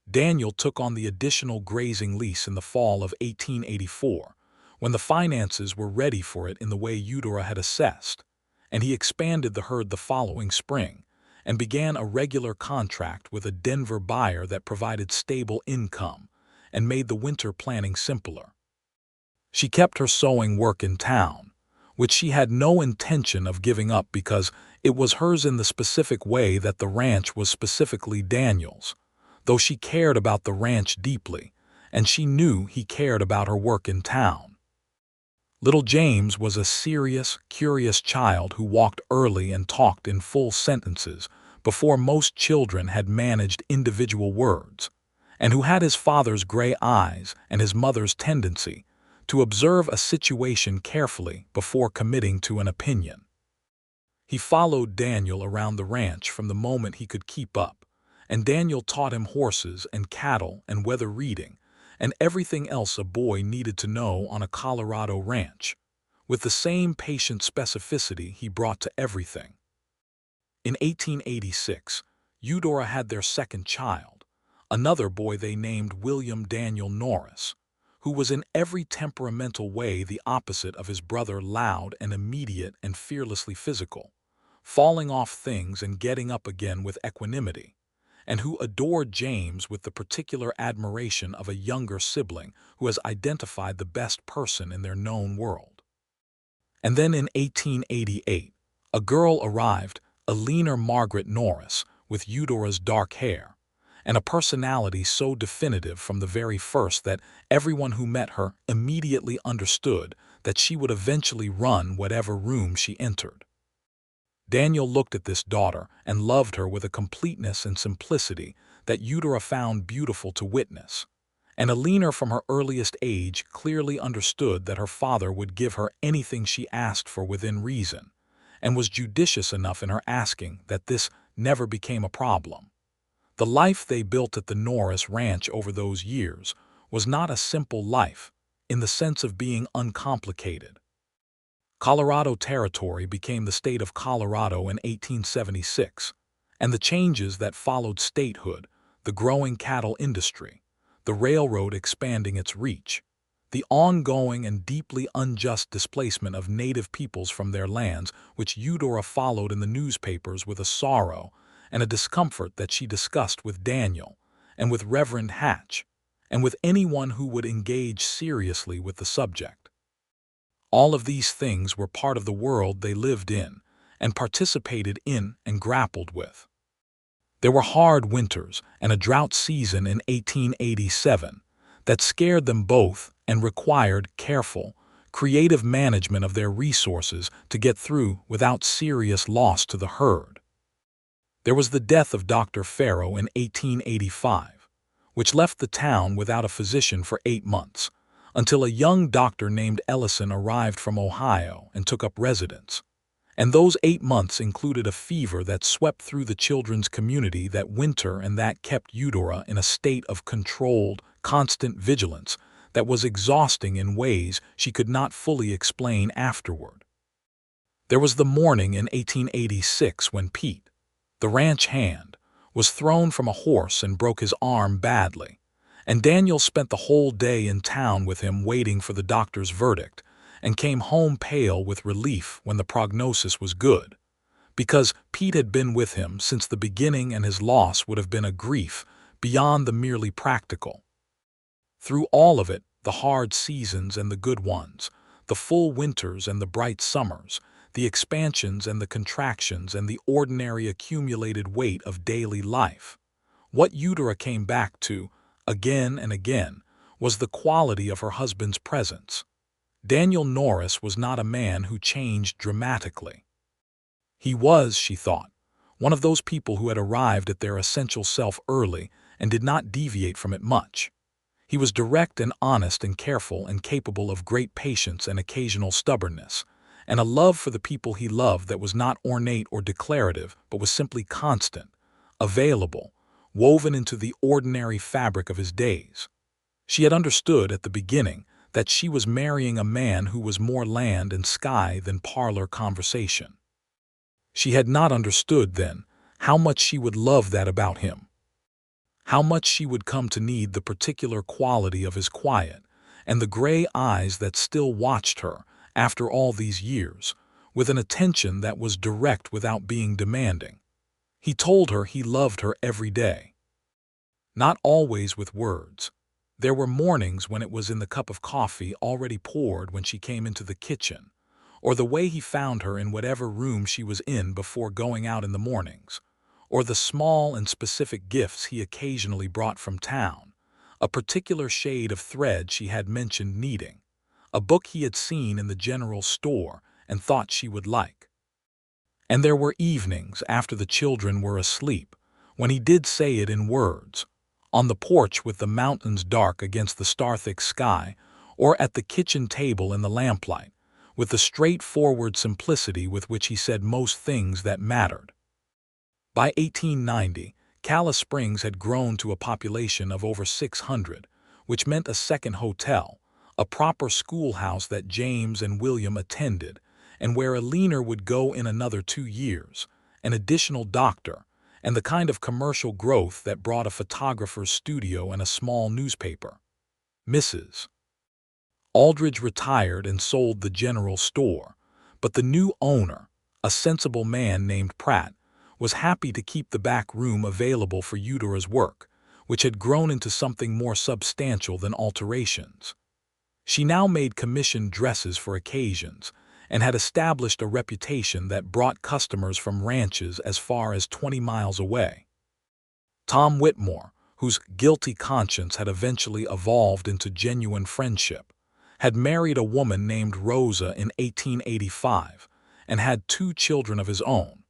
Daniel took on the additional grazing lease in the fall of 1884, when the finances were ready for it in the way Eudora had assessed, and he expanded the herd the following spring, and began a regular contract with a Denver buyer that provided stable income and made the winter planning simpler. She kept her sewing work in town, which she had no intention of giving up because it was hers in the specific way that the ranch was specifically Daniel's, though she cared about the ranch deeply, and she knew he cared about her work in town. Little James was a serious, curious child who walked early and talked in full sentences before most children had managed individual words, and who had his father's gray eyes and his mother's tendency to observe a situation carefully before committing to an opinion. He followed Daniel around the ranch from the moment he could keep up, and Daniel taught him horses and cattle and weather reading and everything else a boy needed to know on a Colorado ranch, with the same patient specificity he brought to everything. In 1886, Eudora had their second child, another boy they named William Daniel Norris, who was in every temperamental way the opposite of his brother, loud and immediate and fearlessly physical, falling off things and getting up again with equanimity, and who adored James with the particular admiration of a younger sibling who has identified the best person in their known world. And then in 1888, a girl arrived, a leaner Margaret Norris, with Eudora's dark hair, and a personality so definitive from the very first that everyone who met her immediately understood that she would eventually run whatever room she entered. Daniel looked at this daughter and loved her with a completeness and simplicity that Eudora found beautiful to witness. And Alina from her earliest age clearly understood that her father would give her anything she asked for within reason, and was judicious enough in her asking that this never became a problem. The life they built at the Norris Ranch over those years was not a simple life, in the sense of being uncomplicated. Colorado Territory became the state of Colorado in 1876, and the changes that followed statehood, the growing cattle industry, the railroad expanding its reach, the ongoing and deeply unjust displacement of native peoples from their lands, which Eudora followed in the newspapers with a sorrow and a discomfort that she discussed with Daniel, and with Reverend Hatch, and with anyone who would engage seriously with the subject. All of these things were part of the world they lived in, and participated in and grappled with. There were hard winters and a drought season in 1887 that scared them both and required careful, creative management of their resources to get through without serious loss to the herd. There was the death of Dr. Farrow in 1885, which left the town without a physician for 8 months, until a young doctor named Ellison arrived from Ohio and took up residence. And those 8 months included a fever that swept through the children's community that winter, and that kept Eudora in a state of controlled, constant vigilance that was exhausting in ways she could not fully explain afterward. There was the morning in 1886 when Pete, the ranch hand, was thrown from a horse and broke his arm badly, and Daniel spent the whole day in town with him waiting for the doctor's verdict, and came home pale with relief when the prognosis was good, because Pete had been with him since the beginning and his loss would have been a grief beyond the merely practical. Through all of it, the hard seasons and the good ones, the full winters and the bright summers, the expansions and the contractions and the ordinary accumulated weight of daily life, what Eudora came back to, again and again, was the quality of her husband's presence. Daniel Norris was not a man who changed dramatically. He was, she thought, one of those people who had arrived at their essential self early and did not deviate from it much. He was direct and honest and careful and capable of great patience and occasional stubbornness, and a love for the people he loved that was not ornate or declarative but was simply constant, available, woven into the ordinary fabric of his days. She had understood at the beginning that she was marrying a man who was more land and sky than parlor conversation. She had not understood then how much she would love that about him, how much she would come to need the particular quality of his quiet, and the gray eyes that still watched her after all these years, with an attention that was direct without being demanding. He told her he loved her every day. Not always with words. There were mornings when it was in the cup of coffee already poured when she came into the kitchen, or the way he found her in whatever room she was in before going out in the mornings, or the small and specific gifts he occasionally brought from town, a particular shade of thread she had mentioned needing, a book he had seen in the general store and thought she would like. And there were evenings after the children were asleep, when he did say it in words, on the porch with the mountains dark against the star-thick sky, or at the kitchen table in the lamplight, with the straightforward simplicity with which he said most things that mattered. By 1890, Calla Springs had grown to a population of over 600, which meant a second hotel, a proper schoolhouse that James and William attended, and where a leaner would go in another 2 years, an additional doctor, and the kind of commercial growth that brought a photographer's studio and a small newspaper. Mrs. Aldridge retired and sold the general store, but the new owner, a sensible man named Pratt, was happy to keep the back room available for Eudora's work, which had grown into something more substantial than alterations. She now made commissioned dresses for occasions, and had established a reputation that brought customers from ranches as far as 20 miles away. Tom Whitmore, whose guilty conscience had eventually evolved into genuine friendship, had married a woman named Rosa in 1885 and had 2 children of his own,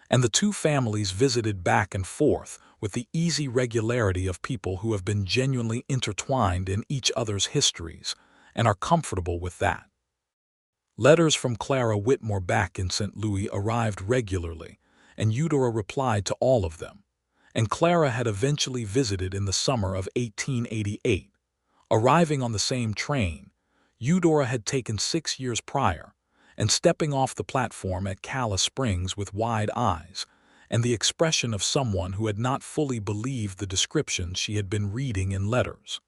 and the 2 families visited back and forth with the easy regularity of people who have been genuinely intertwined in each other's histories and are comfortable with that. Letters from Clara Whitmore back in St. Louis arrived regularly, and Eudora replied to all of them, and Clara had eventually visited in the summer of 1888. Arriving on the same train Eudora had taken 6 years prior, and stepping off the platform at Calla Springs with wide eyes, and the expression of someone who had not fully believed the descriptions she had been reading in letters.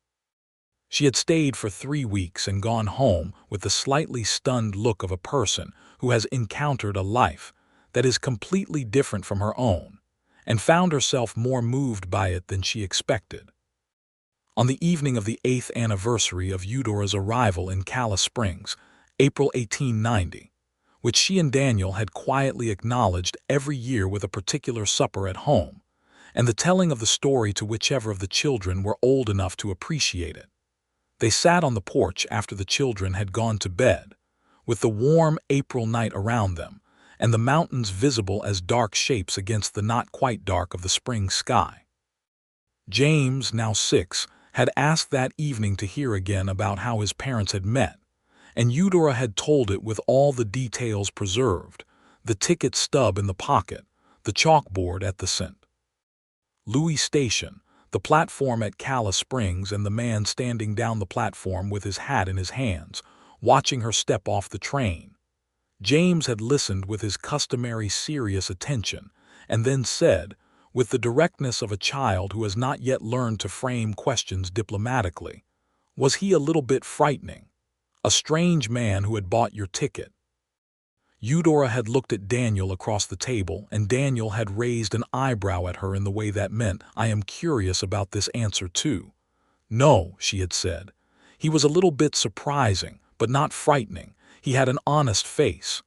She had stayed for 3 weeks and gone home with the slightly stunned look of a person who has encountered a life that is completely different from her own, and found herself more moved by it than she expected. On the evening of the 8th anniversary of Eudora's arrival in Calla Springs, April 1890, which she and Daniel had quietly acknowledged every year with a particular supper at home, and the telling of the story to whichever of the children were old enough to appreciate it. They sat on the porch after the children had gone to bed, with the warm April night around them, and the mountains visible as dark shapes against the not quite dark of the spring sky. James, now 6, had asked that evening to hear again about how his parents had met, and Eudora had told it with all the details preserved: the ticket stub in the pocket, the chalkboard at the St. Louis station, the platform at Calla Springs, and the man standing down the platform with his hat in his hands, watching her step off the train. James had listened with his customary serious attention, and then said, with the directness of a child who has not yet learned to frame questions diplomatically, "Was he a little bit frightening? A strange man who had bought your ticket?" Eudora had looked at Daniel across the table, and Daniel had raised an eyebrow at her in the way that meant, "I am curious about this answer too." "No," she had said. "He was a little bit surprising, but not frightening. He had an honest face."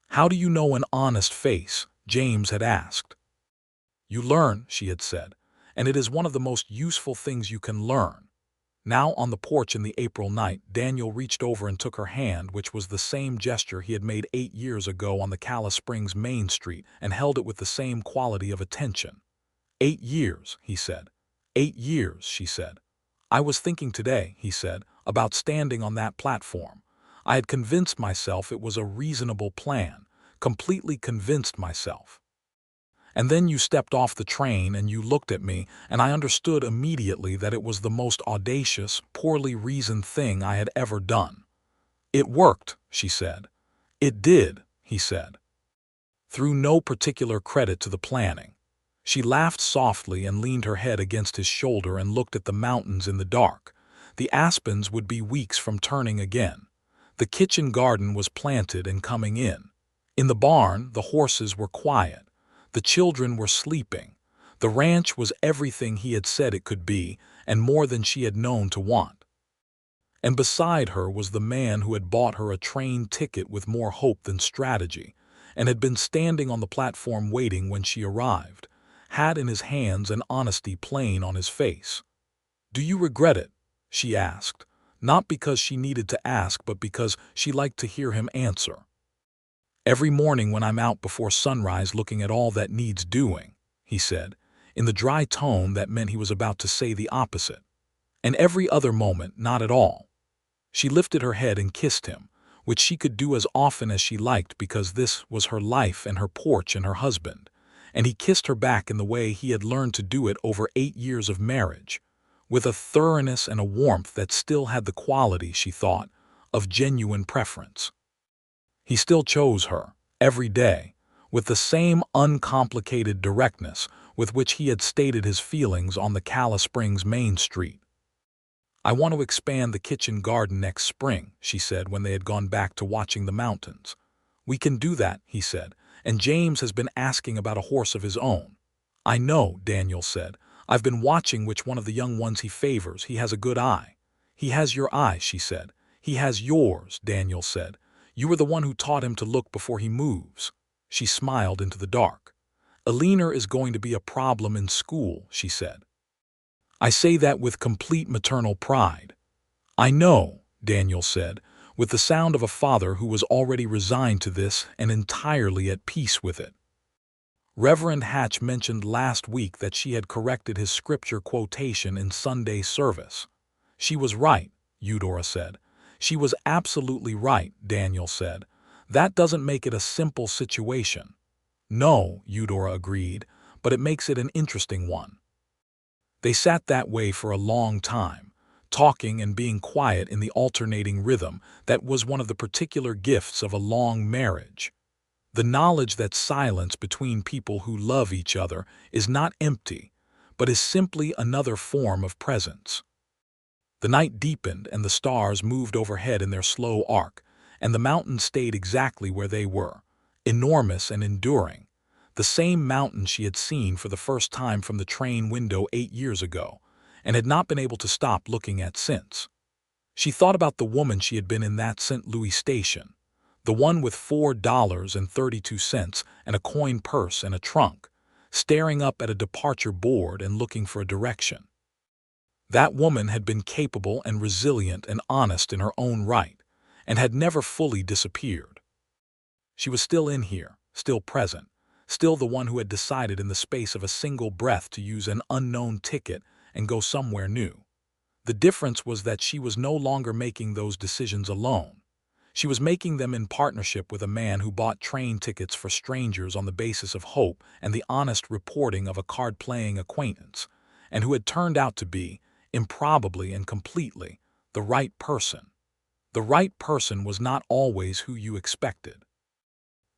"How do you know an honest face?" James had asked. "You learn," she had said, "and it is one of the most useful things you can learn." Now on the porch in the April night, Daniel reached over and took her hand, which was the same gesture he had made 8 years ago on the Calla Springs Main Street, and held it with the same quality of attention. "8 years," he said. "8 years," she said. "I was thinking today," he said, "about standing on that platform. I had convinced myself it was a reasonable plan, completely convinced myself. And then you stepped off the train and you looked at me, and I understood immediately that it was the most audacious, poorly reasoned thing I had ever done." "It worked," she said. "It did," he said. Threw no particular credit to the planning. She laughed softly and leaned her head against his shoulder and looked at the mountains in the dark. The aspens would be weeks from turning again. The kitchen garden was planted and coming in. In the barn, the horses were quiet. The children were sleeping. The ranch was everything he had said it could be, and more than she had known to want. And beside her was the man who had bought her a train ticket with more hope than strategy, and had been standing on the platform waiting when she arrived, hat in his hands and honesty plain on his face. "Do you regret it?" she asked, not because she needed to ask, but because she liked to hear him answer. "Every morning when I'm out before sunrise looking at all that needs doing," he said, in the dry tone that meant he was about to say the opposite. "And every other moment, not at all." She lifted her head and kissed him, which she could do as often as she liked because this was her life and her porch and her husband, and he kissed her back in the way he had learned to do it over 8 years of marriage, with a thoroughness and a warmth that still had the quality, she thought, of genuine preference. He still chose her, every day, with the same uncomplicated directness with which he had stated his feelings on the Calla Springs Main Street. "I want to expand the kitchen garden next spring," she said when they had gone back to watching the mountains. "We can do that," he said, "and James has been asking about a horse of his own." "I know," Daniel said. "I've been watching which one of the young ones he favors. He has a good eye." "He has your eye," she said. "He has yours," Daniel said. You were the one who taught him to look before he moves." She smiled into the dark. "Eleanor is going to be a problem in school," she said. "I say that with complete maternal pride." "I know," Daniel said, with the sound of a father who was already resigned to this and entirely at peace with it. Reverend Hatch mentioned last week that she had corrected his scripture quotation in Sunday service. "She was right," Eudora said. "She was absolutely right," Daniel said. "That doesn't make it a simple situation." "No," Eudora agreed, "but it makes it an interesting one." They sat that way for a long time, talking and being quiet in the alternating rhythm that was one of the particular gifts of a long marriage. The knowledge that silence between people who love each other is not empty, but is simply another form of presence. The night deepened and the stars moved overhead in their slow arc, and the mountains stayed exactly where they were, enormous and enduring, the same mountain she had seen for the first time from the train window 8 years ago, and had not been able to stop looking at since. She thought about the woman she had been in that St. Louis station, the one with $4.32 and a coin purse and a trunk, staring up at a departure board and looking for a direction. That woman had been capable and resilient and honest in her own right, and had never fully disappeared. She was still in here, still present, still the one who had decided in the space of a single breath to use an unknown ticket and go somewhere new. The difference was that she was no longer making those decisions alone. She was making them in partnership with a man who bought train tickets for strangers on the basis of hope and the honest reporting of a card-playing acquaintance, and who had turned out to be, improbably and completely, the right person. The right person was not always who you expected.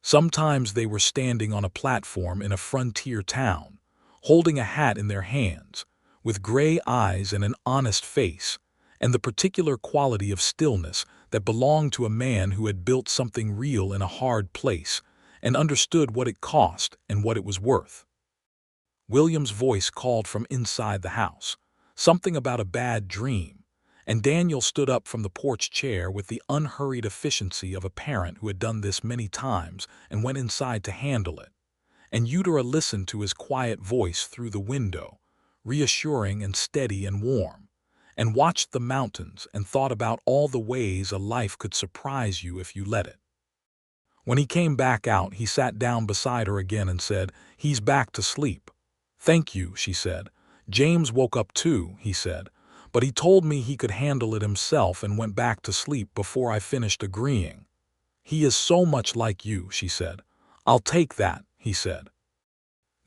Sometimes they were standing on a platform in a frontier town, holding a hat in their hands, with gray eyes and an honest face, and the particular quality of stillness that belonged to a man who had built something real in a hard place and understood what it cost and what it was worth. William's voice called from inside the house, something about a bad dream, and Daniel stood up from the porch chair with the unhurried efficiency of a parent who had done this many times and went inside to handle it. And Eudora listened to his quiet voice through the window, reassuring and steady and warm, and watched the mountains and thought about all the ways a life could surprise you if you let it. When he came back out, he sat down beside her again and said, "He's back to sleep." "Thank you," she said. "James woke up too," he said, "but he told me he could handle it himself and went back to sleep before I finished agreeing." "He is so much like you," she said. "I'll take that," he said.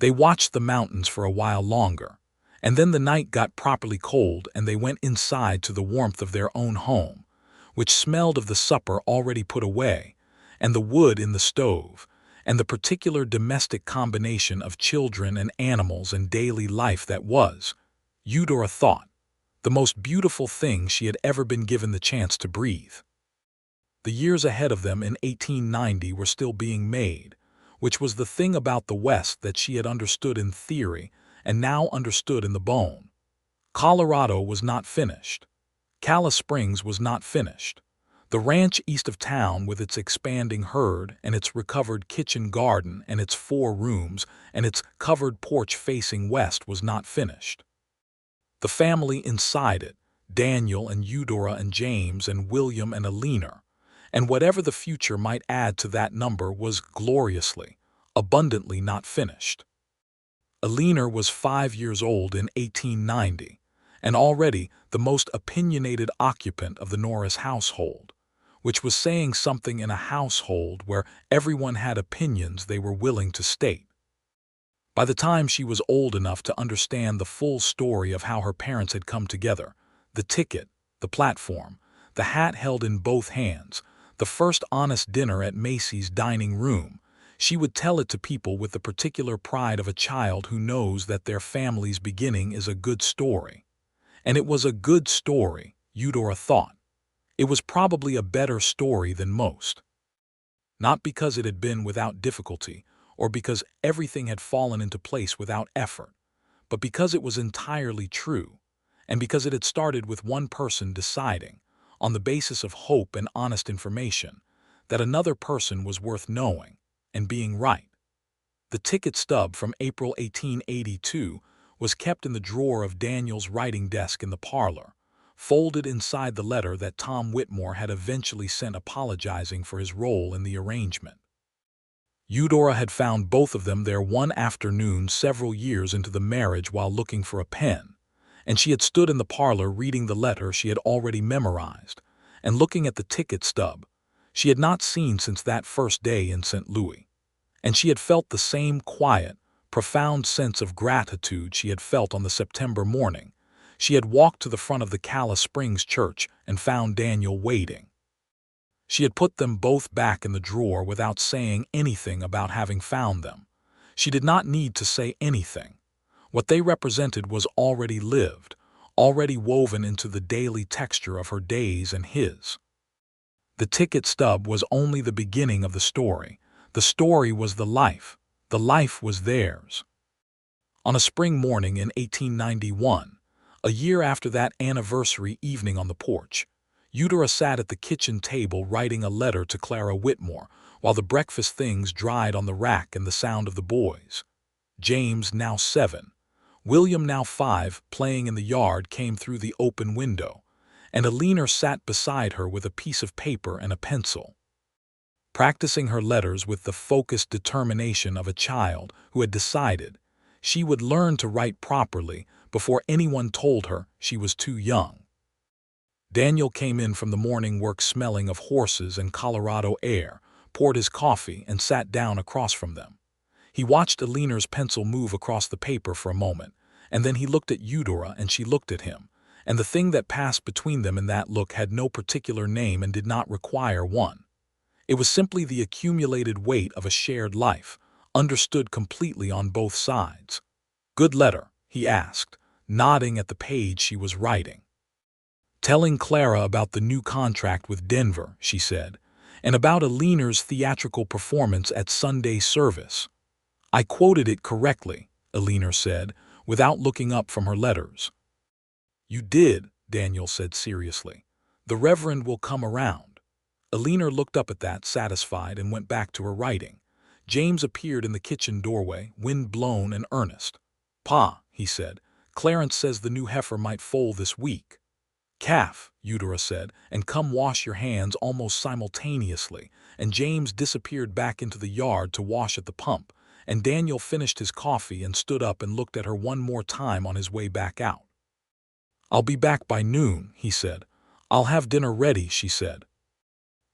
They watched the mountains for a while longer, and then the night got properly cold and they went inside to the warmth of their own home, which smelled of the supper already put away, and the wood in the stove, and the particular domestic combination of children and animals and daily life that was, Eudora thought, the most beautiful thing she had ever been given the chance to breathe. The years ahead of them in 1890 were still being made, which was the thing about the West that she had understood in theory and now understood in the bone. Colorado was not finished. Calla Springs was not finished. The ranch east of town with its expanding herd and its recovered kitchen garden and its 4 rooms and its covered porch facing west was not finished. The family inside it, Daniel and Eudora and James and William and Eleanor, and whatever the future might add to that number was gloriously, abundantly not finished. Eleanor was 5 years old in 1890, and already the most opinionated occupant of the Norris household, which was saying something in a household where everyone had opinions they were willing to state. By the time she was old enough to understand the full story of how her parents had come together, the ticket, the platform, the hat held in both hands, the first honest dinner at Macy's dining room, she would tell it to people with the particular pride of a child who knows that their family's beginning is a good story. And it was a good story, Eudora thought. It was probably a better story than most. Not because it had been without difficulty, or because everything had fallen into place without effort, but because it was entirely true, and because it had started with one person deciding, on the basis of hope and honest information, that another person was worth knowing and being right. The ticket stub from April 1882 was kept in the drawer of Daniel's writing desk in the parlor, folded inside the letter that Tom Whitmore had eventually sent apologizing for his role in the arrangement. Eudora had found both of them there one afternoon several years into the marriage while looking for a pen, and she had stood in the parlor reading the letter she had already memorized and looking at the ticket stub she had not seen since that first day in St. Louis, and she had felt the same quiet, profound sense of gratitude she had felt on the September morning. She had walked to the front of the Calla Springs church and found Daniel waiting. She had put them both back in the drawer without saying anything about having found them. She did not need to say anything. What they represented was already lived, already woven into the daily texture of her days and his. The ticket stub was only the beginning of the story. The story was the life was theirs. On a spring morning in 1891, a year after that anniversary evening on the porch, Eudora sat at the kitchen table writing a letter to Clara Whitmore while the breakfast things dried on the rack and the sound of the boys, James, now 7, William, now 5, playing in the yard came through the open window, and Eudora sat beside her with a piece of paper and a pencil, practicing her letters with the focused determination of a child who had decided she would learn to write properly before anyone told her she was too young. Daniel came in from the morning work smelling of horses and Colorado air, poured his coffee, and sat down across from them. He watched Eleanor's pencil move across the paper for a moment, and then he looked at Eudora and she looked at him, and the thing that passed between them in that look had no particular name and did not require one. It was simply the accumulated weight of a shared life, understood completely on both sides. "Good letter?" he asked, nodding at the page she was writing. "Telling Clara about the new contract with Denver," she said, "and about Eleanor's theatrical performance at Sunday service." "I quoted it correctly," Eleanor said, without looking up from her letters. "You did," Daniel said seriously. "The Reverend will come around." Eleanor looked up at that, satisfied, and went back to her writing. James appeared in the kitchen doorway, wind-blown and earnest. "Pa," he said, "Clarence says the new heifer might foal this week." "Calf," Eudora said, "and come wash your hands," almost simultaneously, and James disappeared back into the yard to wash at the pump, and Daniel finished his coffee and stood up and looked at her one more time on his way back out. "I'll be back by noon," he said. "I'll have dinner ready," she said.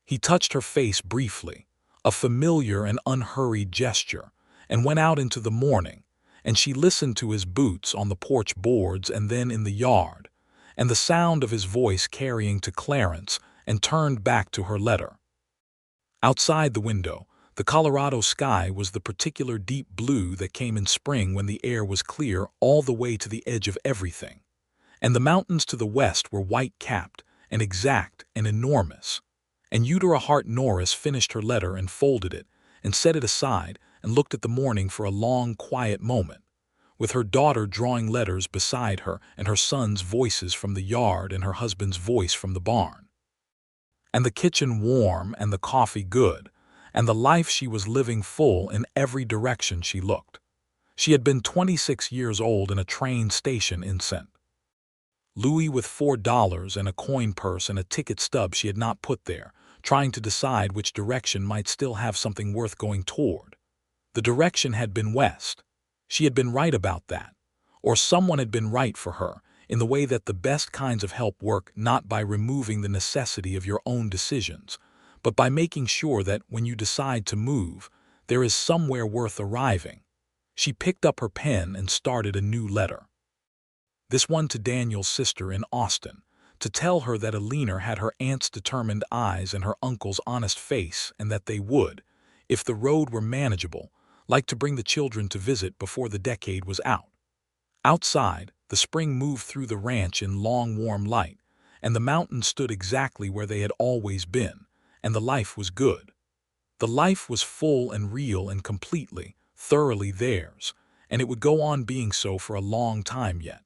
He touched her face briefly, a familiar and unhurried gesture, and went out into the morning, and she listened to his boots on the porch boards and then in the yard, and the sound of his voice carrying to Clarence, and turned back to her letter. Outside the window, the Colorado sky was the particular deep blue that came in spring when the air was clear all the way to the edge of everything, and the mountains to the west were white-capped and exact and enormous. And Eudora Hart Norris finished her letter and folded it and set it aside and looked at the morning for a long, quiet moment, with her daughter drawing letters beside her and her son's voices from the yard and her husband's voice from the barn. And the kitchen warm and the coffee good, and the life she was living full in every direction she looked. She had been 26 years old in a train station in St. Louis with $4 and a coin purse and a ticket stub she had not put there, trying to decide which direction might still have something worth going toward. The direction had been west. She had been right about that. Or someone had been right for her, in the way that the best kinds of help work not by removing the necessity of your own decisions, but by making sure that when you decide to move, there is somewhere worth arriving. She picked up her pen and started a new letter. This one to Daniel's sister in Austin, to tell her that Eleanor had her aunt's determined eyes and her uncle's honest face, and that they would, if the road were manageable, like to bring the children to visit before the decade was out. Outside, the spring moved through the ranch in long warm light, and the mountains stood exactly where they had always been, and the life was good. The life was full and real and completely, thoroughly theirs, and it would go on being so for a long time yet.